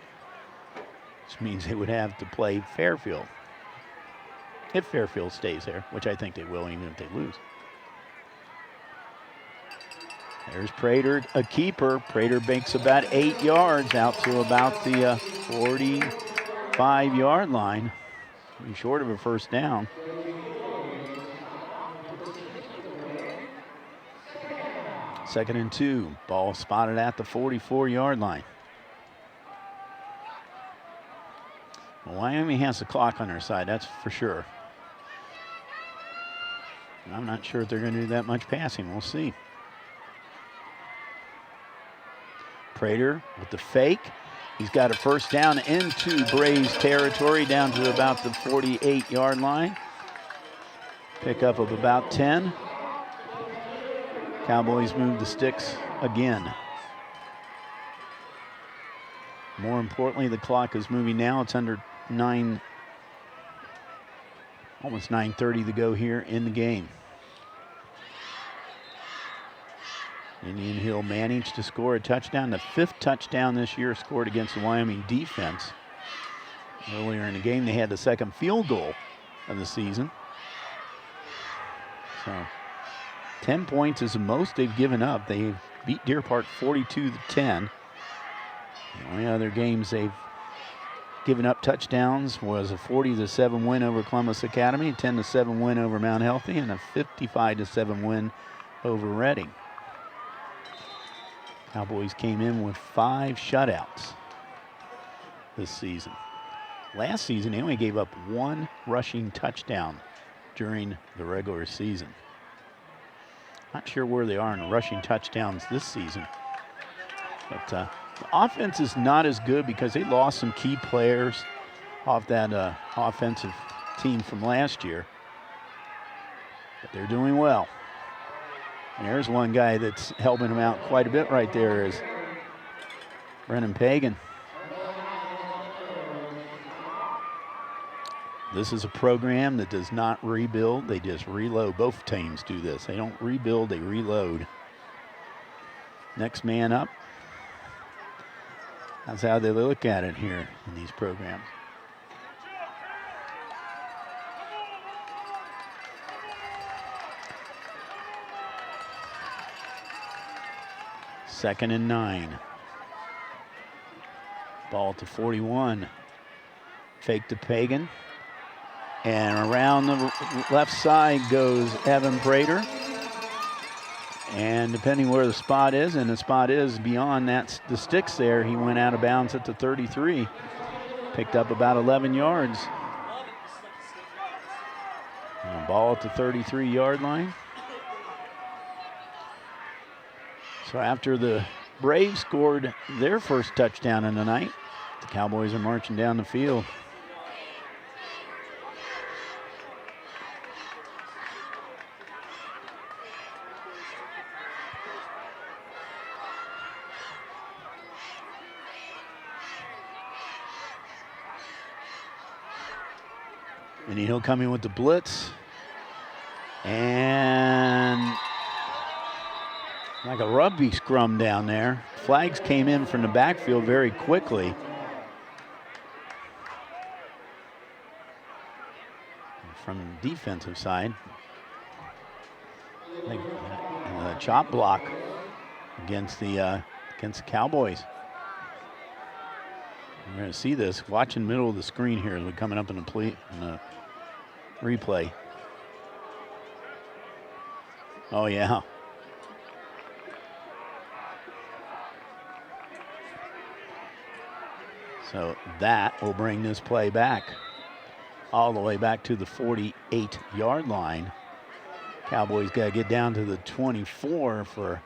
which means they would have to play Fairfield. If Fairfield stays there, which I think they will, even if they lose. There's Prater, a keeper. Prater makes about 8 yards out to about the 45-yard line. Pretty short of a first down. Second and 2. Ball spotted at the 44-yard line. Well, Wyoming has the clock on their side, that's for sure. I'm not sure if they're going to do that much passing. We'll see. Prater with the fake. He's got a first down into Braves territory down to about the 48-yard line. Pickup of about 10. Cowboys move the sticks again. More importantly, the clock is moving now. It's under almost 9:30 to go here in the game. Indian Hill managed to score a touchdown, the 5th touchdown this year scored against the Wyoming defense. Earlier in the game, they had the 2nd field goal of the season. So 10 points is the most they've given up. They beat Deer Park 42-10. The only other games they've given up touchdowns was a 40-7 win over Columbus Academy, a 10-7 win over Mount Healthy, and a 55-7 win over Reading. Cowboys came in with 5 shutouts this season. Last season, they only gave up 1 rushing touchdown during the regular season. Not sure where they are in rushing touchdowns this season. But the offense is not as good because they lost some key players off that offensive team from last year. But they're doing well. And there's one guy that's helping them out quite a bit right there is Brennan Pagan. This is a program that does not rebuild, they just reload. Both teams do this. They don't rebuild, they reload. Next man up. That's how they look at it here in these programs. Second and 9. Ball to 41. Fake to Pagan. And around the left side goes Evan Prater. And depending where the spot is, and the spot is beyond that, the sticks there, he went out of bounds at the 33. Picked up about 11 yards. And ball at the 33-yard line. So after the Braves scored their first touchdown in the night, the Cowboys are marching down the field. And he'll come in with the blitz. And like a rugby scrum down there. Flags came in from the backfield very quickly. From the defensive side. A chop block against the Cowboys. We're going to see this. Watch in the middle of the screen here as we're coming up in the replay. Oh, yeah. So that will bring this play back all the way back to the 48-yard line. Cowboys got to get down to the 24 for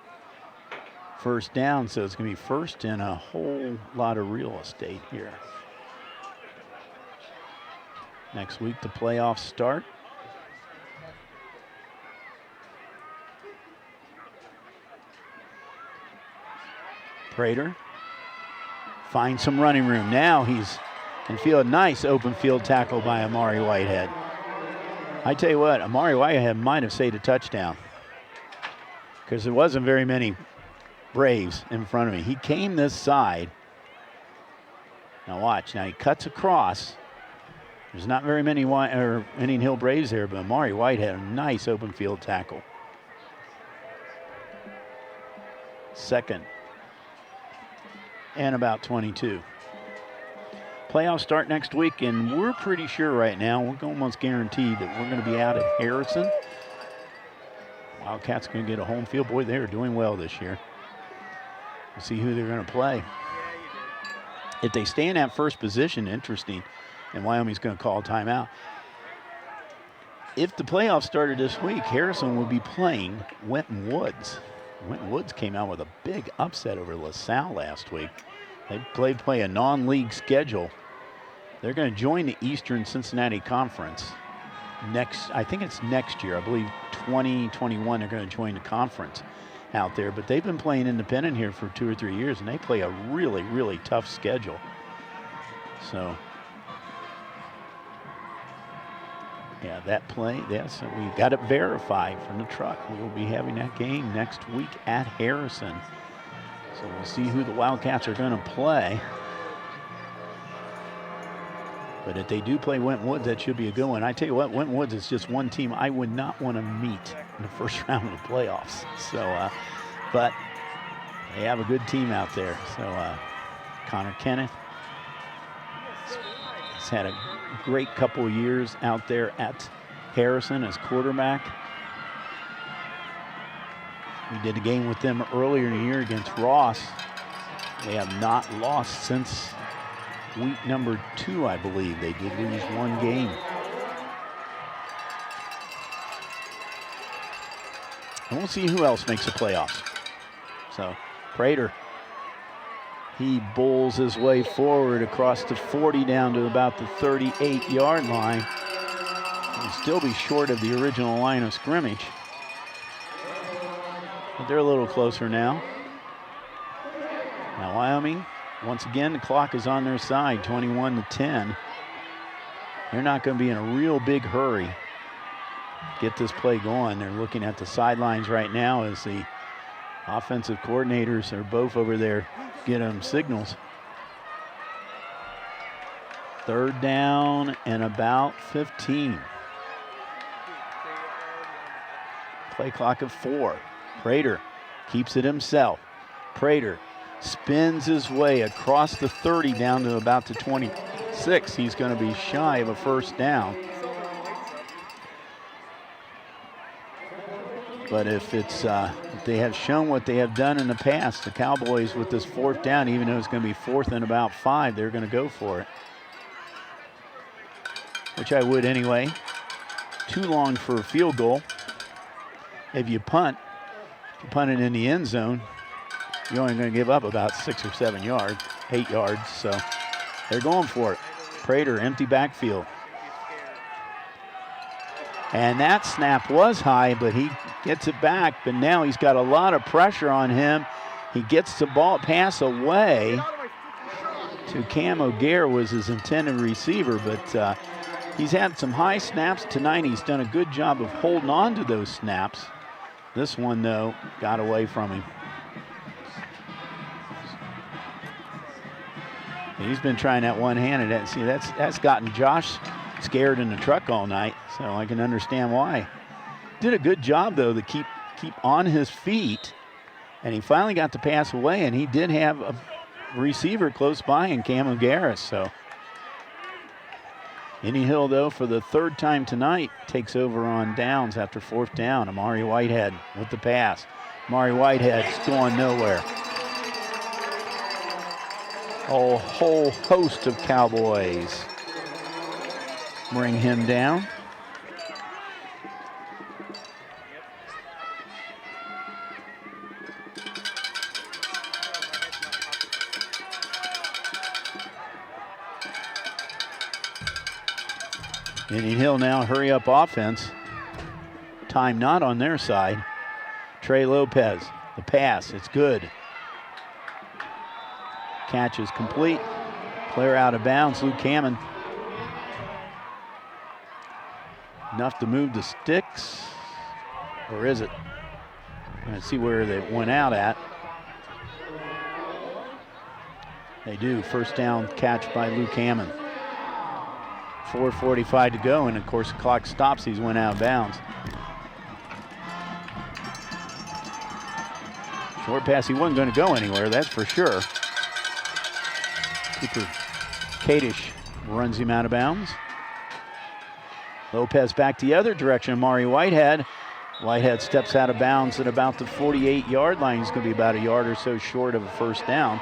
first down, so it's going to be first in a whole lot of real estate here. Next week, the playoffs start. Prater finds some running room. Now he's in field. Nice open field tackle by Amari Whitehead. I tell you what, Amari Whitehead might have saved a touchdown because there wasn't very many Braves in front of me. He came this side. Now watch. Now he cuts across. There's not very many Indian Hill Braves there, but Amari Whitehead, a nice open field tackle. Second and about 22. Playoffs start next week, and we're pretty sure right now, we're almost guaranteed that we're going to be out at Harrison. Wildcats going to get a home field. Boy, they're doing well this year. We'll see who they're going to play. If they stay in that first position, interesting, and Wyoming's going to call a timeout. If the playoffs started this week, Harrison would be playing Winton Woods. Winton Woods came out with a big upset over LaSalle last week. They play a non-league schedule. They're going to join the Eastern Cincinnati Conference I think it's next year. I believe 2021 they're going to join the conference out there. But they've been playing independent here for 2 or 3 years, and they play a really, really tough schedule. So, yeah, that play, yes, we got it verified from the truck. We will be having that game next week at Harrison. So we'll see who the Wildcats are going to play. But if they do play Winton Woods, that should be a good one. I tell you what, Winton Woods is just one team I would not want to meet in the first round of the playoffs. So, but they have a good team out there. So Connor Kenneth has had a great couple of years out there at Harrison as quarterback. We did a game with them earlier in the year against Ross. They have not lost since week number 2, I believe. They did lose one game. And we'll see who else makes the playoffs. So, Prater, he bowls his way forward across the 40 down to about the 38-yard line. He'll still be short of the original line of scrimmage. But they're a little closer now. Now Wyoming, once again, the clock is on their side, 21-10. They're not going to be in a real big hurry to get this play going. They're looking at the sidelines right now as the offensive coordinators are both over there getting them signals. 3rd down and about 15. Play clock of 4. Prater keeps it himself. Prater spins his way across the 30 down to about the 26. He's going to be shy of a first down. But if they have shown what they have done in the past, the Cowboys with this 4th down, even though it's going to be 4th and about 5, they're going to go for it. Which I would anyway. Too long for a field goal. If you punt it in the end zone, you're only going to give up about 6 or 7 yards, 8 yards. So they're going for it. Prater, empty backfield. And that snap was high, but he gets it back. But now he's got a lot of pressure on him. He gets the ball pass away to Cam O'Gare, was his intended receiver. But he's had some high snaps tonight. He's done a good job of holding on to those snaps. This one, though, got away from him. He's been trying that one-handed. See, that's gotten Josh scared in the truck all night, so I can understand why. Did a good job, though, to keep on his feet, and he finally got the pass away, and he did have a receiver close by in Cam O'Gara. So Indian Hill, though, for the 3rd time tonight, takes over on downs after 4th down. Amari Whitehead with the pass. Amari Whitehead's going nowhere. A whole host of Cowboys bring him down. Indian Hill now hurry up offense. Time not on their side. Trey Lopez, the pass, it's good. Catch is complete. Player out of bounds, Luke Hammond. Enough to move the sticks, or is it? Let's see where they went out at. They do. First down catch by Luke Hammond. 4:45 to go, and of course the clock stops. He's went out of bounds. Short pass, he wasn't going to go anywhere, that's for sure. Keeper Kadish runs him out of bounds. Lopez back the other direction, Amari Whitehead. Whitehead steps out of bounds at about the 48-yard line. He's going to be about a yard or so short of a first down.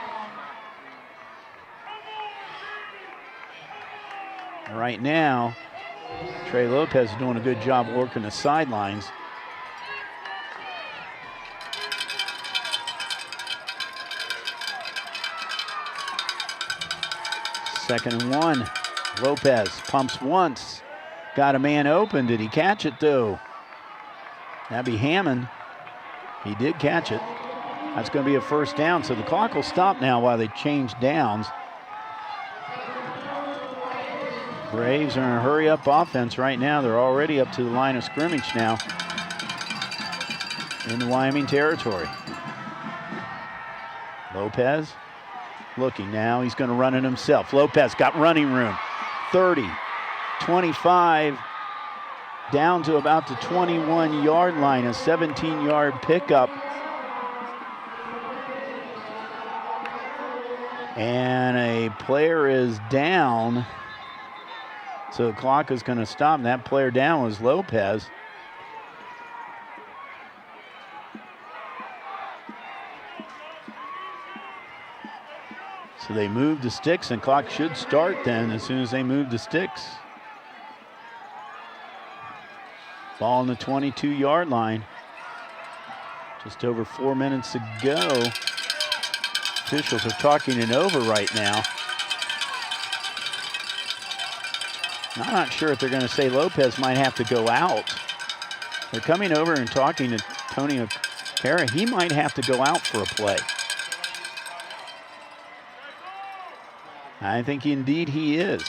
Right now, Trey Lopez is doing a good job working the sidelines. Second and 1. Lopez pumps once. Got a man open. Did he catch it though? That'd be Hammond. He did catch it. That's going to be a first down. So the clock will stop now while they change downs. Braves are in a hurry-up offense right now. They're already up to the line of scrimmage now in the Wyoming territory. Lopez looking now. He's going to run it himself. Lopez got running room. 30, 25, down to about the 21-yard line. A 17-yard pickup. And a player is down. So the clock is going to stop. And that player down was Lopez. So they move the sticks, and clock should start then as soon as they move the sticks. Ball on the 22-yard line. Just over 4 minutes to go. Officials are talking it over right now. I'm not sure if they're going to say Lopez might have to go out. They're coming over and talking to Tony O'Hara. He might have to go out for a play. I think indeed he is.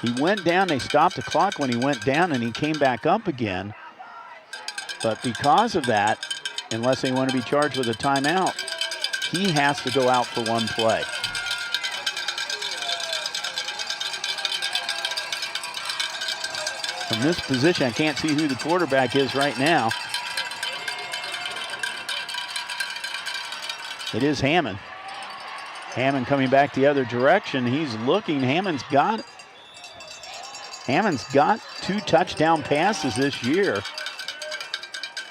He went down, they stopped the clock when he went down, and he came back up again. But because of that, unless they want to be charged with a timeout, he has to go out for one play. From this position, I can't see who the quarterback is right now. It is Hammond. Hammond coming back the other direction. He's looking. Hammond's got 2 touchdown passes this year.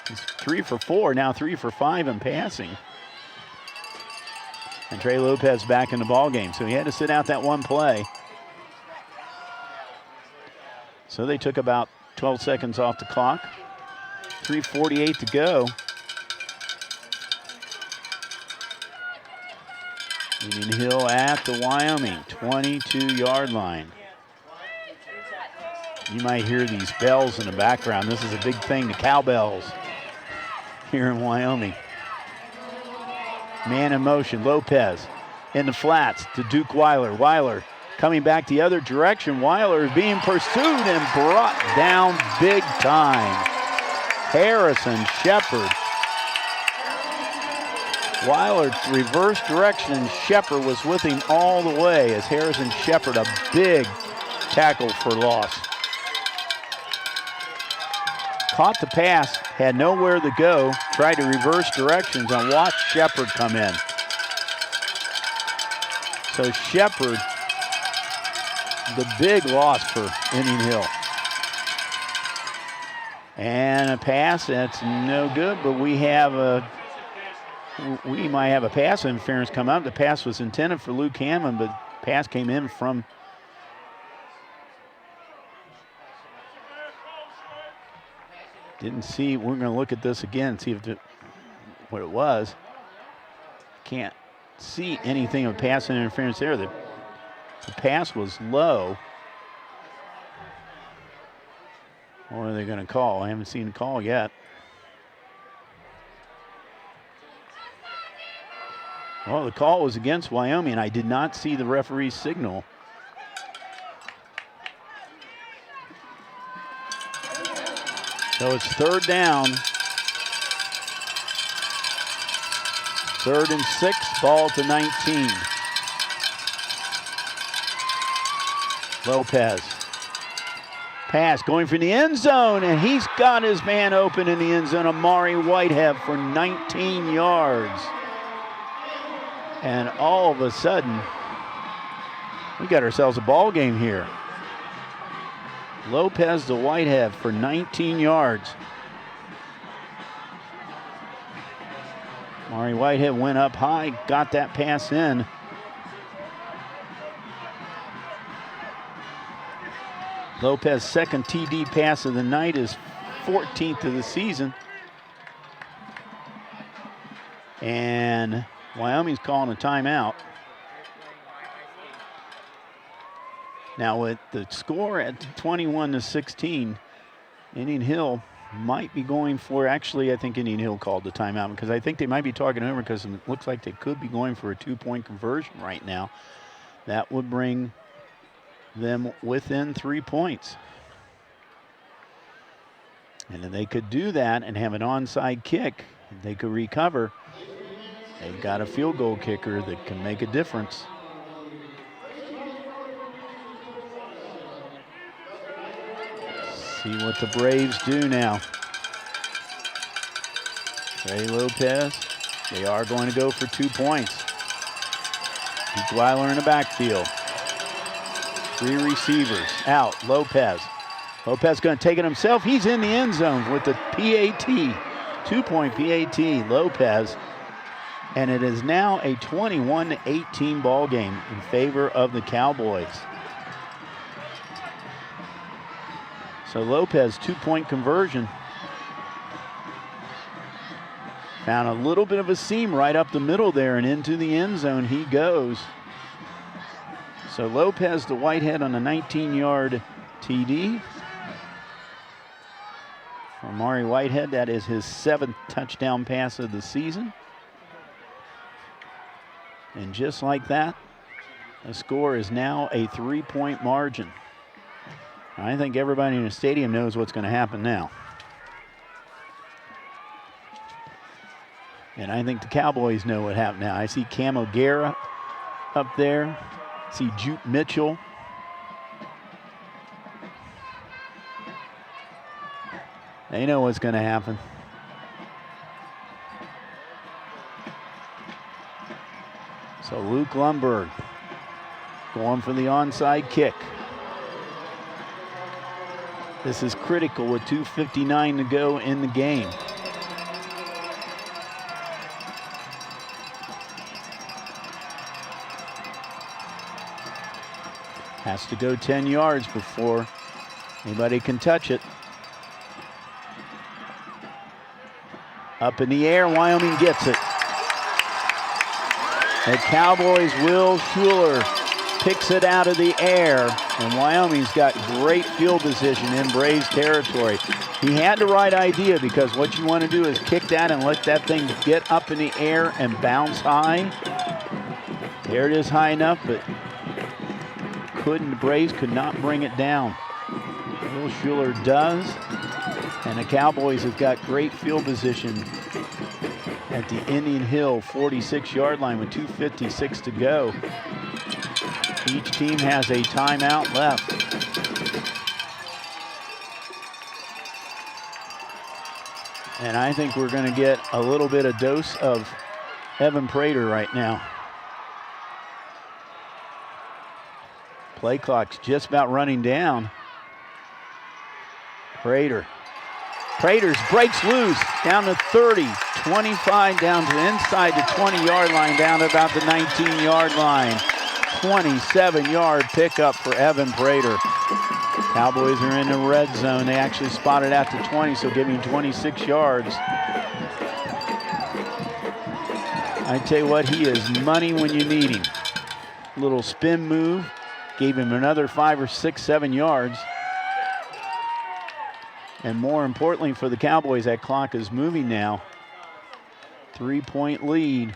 He's 3 for 4, now 3 for 5 in passing. And Trey Lopez back in the ball game, so he had to sit out that one play. So they took about 12 seconds off the clock. 3:48 to go. Union Hill at the Wyoming 22-yard line. You might hear these bells in the background. This is a big thing, the cowbells here in Wyoming. Man in motion, Lopez in the flats to Duke Weiler. Weiler coming back the other direction. Weiler is being pursued and brought down big time. Harrison Shepard. Weiler reverse direction, and Shepard was with him all the way as Harrison Shepard, a big tackle for loss. Caught the pass, had nowhere to go, tried to reverse directions, and watched Shepard come in. So Shepard, the big loss for Indian Hill. And a pass that's no good, but we might have a pass interference come up. The pass was intended for Luke Hammond, but pass came in from didn't see. We're going to look at this again and see what it was. Can't see anything of pass interference there. The pass was low. What are they going to call? I haven't seen the call yet. Well, the call was against Wyoming. I did not see the referee's signal. So it's 3rd down. 3rd and 6, ball to 19. Lopez. Pass going for the end zone, and he's got his man open in the end zone. Amari Whitehead for 19 yards. And all of a sudden, we got ourselves a ball game here. Lopez to Whitehead for 19 yards. Amari Whitehead went up high, got that pass in. Lopez's second TD pass of the night, is 14th of the season. And Wyoming's calling a timeout. Now with the score at 21-16, Indian Hill might be going for, actually I think Indian Hill called the timeout because I think they might be talking over because it looks like they could be going for a 2-point conversion right now. That would bring them within 3 points. And then they could do that and have an onside kick. They could recover. They've got a field goal kicker that can make a difference. See what the Braves do now. Trey Lopez, they are going to go for 2 points. Weiler in the backfield. 3 receivers out. Lopez. Lopez going to take it himself. He's in the end zone with the PAT. 2-point PAT. Lopez. And it is now a 21-18 ball game in favor of the Cowboys. So Lopez, 2-point conversion. Found a little bit of a seam right up the middle there, and into the end zone he goes. So Lopez to Whitehead on a 19-yard TD. For Amari Whitehead, that is his 7th touchdown pass of the season. And just like that, the score is now a 3-point margin. I think everybody in the stadium knows what's going to happen now. And I think the Cowboys know what happened now. I see Cam O'Gara up there. I see Jute Mitchell. They know what's going to happen. So Luke Lundberg going for the onside kick. This is critical with 2:59 to go in the game. Has to go 10 yards before anybody can touch it. Up in the air, Wyoming gets it. The Cowboys' Will Schuler picks it out of the air, and Wyoming's got great field position in Braves territory. He had the right idea because what you want to do is kick that and let that thing get up in the air and bounce high. There it is high enough, but the Braves could not bring it down. Will Schuler does, and the Cowboys have got great field position at the Indian Hill 46-yard line with 2:56 to go. Each team has a timeout left. And I think we're going to get a little bit of dose of Evan Prater right now. Play clock's just about running down. Prater's breaks loose down to 30, 25 down to inside the 20-yard line, down to about the 19-yard line. 27-yard pickup for Evan Prater. Cowboys are in the red zone. They actually spotted out to 20, so give him 26 yards. I tell you what, he is money when you need him. Little spin move, gave him another 5 or 6, 7 yards. And more importantly for the Cowboys, that clock is moving now. 3-point lead.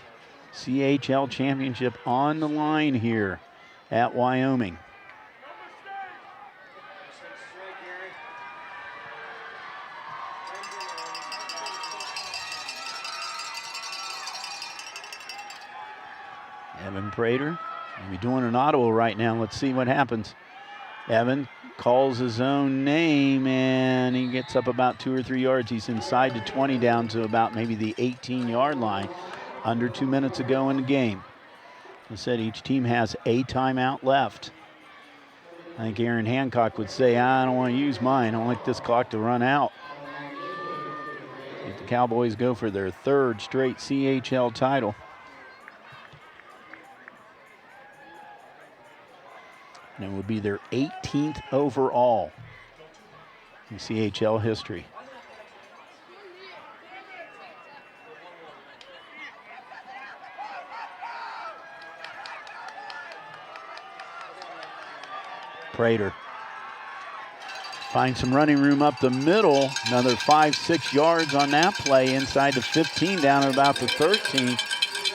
CHL championship on the line here at Wyoming. Evan Prater will be doing an audible right now. Let's see what happens. Evan calls his own name, and he gets up about 2 or 3 yards. He's inside the 20 down to about maybe the 18-yard line. Under 2 minutes to go in the game. I said each team has a timeout left. I think Aaron Hancock would say, I don't want to use mine. I don't like this clock to run out. If the Cowboys go for their 3rd straight CHL title. And it would be their 18th overall in CHL history. Prater finds some running room up the middle. Another 5-6 yards on that play inside the 15 down at about the 13.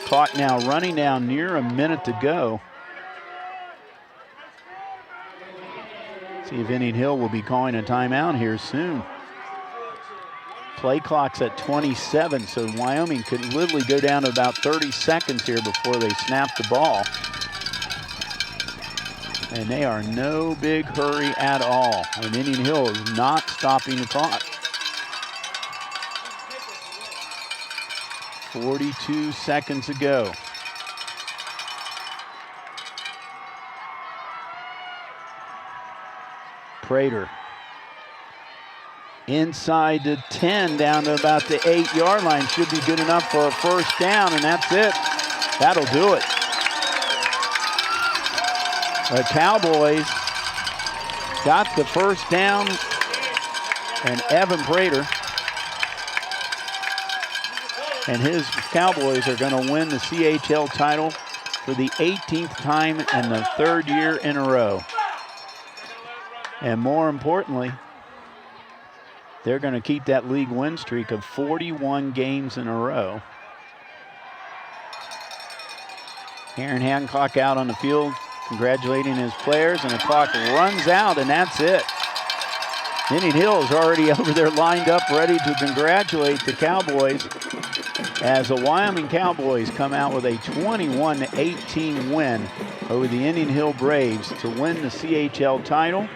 Clock now running down near a minute to go. See if Indian Hill will be calling a timeout here soon. Play clock's at 27, so Wyoming could literally go down to about 30 seconds here before they snap the ball. And they are no big hurry at all. And Indian Hill is not stopping the clock. 42 seconds to go. Prater inside the 10 down to about the 8-yard line. Should be good enough for a first down, and that's it. That'll do it. The Cowboys got the first down, and Evan Prater and his Cowboys are going to win the CHL title for the 18th time and the 3rd year in a row. And more importantly, they're going to keep that league win streak of 41 games in a row. Aaron Hancock out on the field, congratulating his players, and the clock runs out, and that's it. Indian Hill is already over there lined up, ready to congratulate the Cowboys as the Wyoming Cowboys come out with a 21-18 win over the Indian Hill Braves to win the CHL title.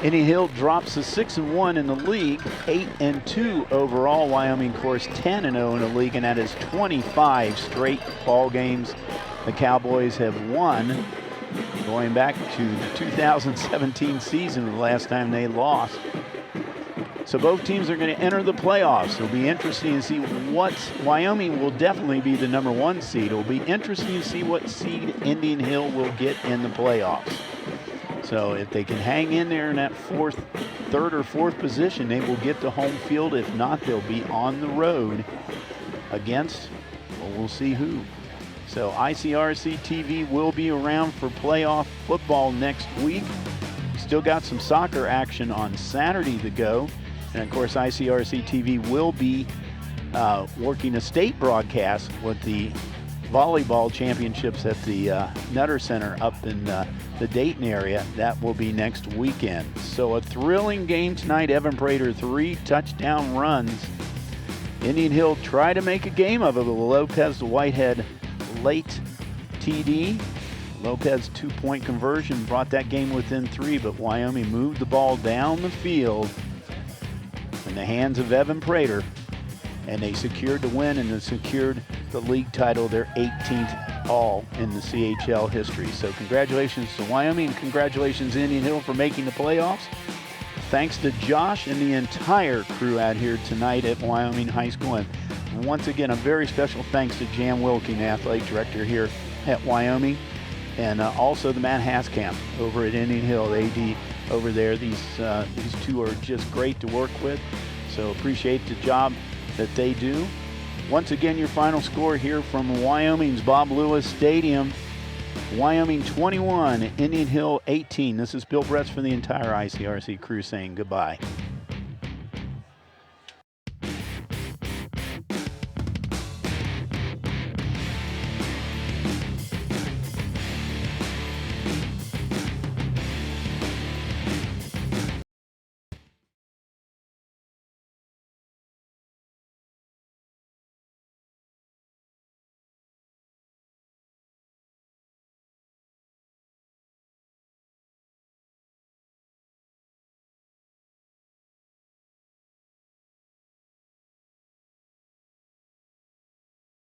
Indian Hill drops to 6-1 in the league, 8-2 overall. Wyoming, of course, 10-0 in the league, and that is 25 straight ball games the Cowboys have won, going back to the 2017 season, the last time they lost. So both teams are going to enter the playoffs. It'll be interesting to see Wyoming will definitely be the #1 seed. It'll be interesting to see what seed Indian Hill will get in the playoffs. So if they can hang in there in that 3rd or 4th position, they will get to home field. If not, they'll be on the road against, well, we'll see who. So ICRC-TV will be around for playoff football next week. We still got some soccer action on Saturday to go. And of course, ICRC-TV will be working a state broadcast with the volleyball championships at the Nutter Center up in the Dayton area. That will be next weekend. So a thrilling game tonight. Evan Prater, 3 touchdown runs. Indian Hill tried to make a game of it with Lopez Whitehead late TD. Lopez 2-point conversion brought that game within 3, but Wyoming moved the ball down the field in the hands of Evan Prater, and they secured the win and they secured the league title, their 18th all in the CHL history. So congratulations to Wyoming, and congratulations Indian Hill for making the playoffs. Thanks to Josh and the entire crew out here tonight at Wyoming High School. And once again, a very special thanks to Jan Wilking, athletic director here at Wyoming, and also the Matt Haskamp over at Indian Hill, the AD over there. These two are just great to work with, so appreciate the job that they do. Once again, your final score here from Wyoming's Bob Lewis Stadium. Wyoming 21, Indian Hill 18. This is Bill Bretz for the entire ICRC crew saying goodbye.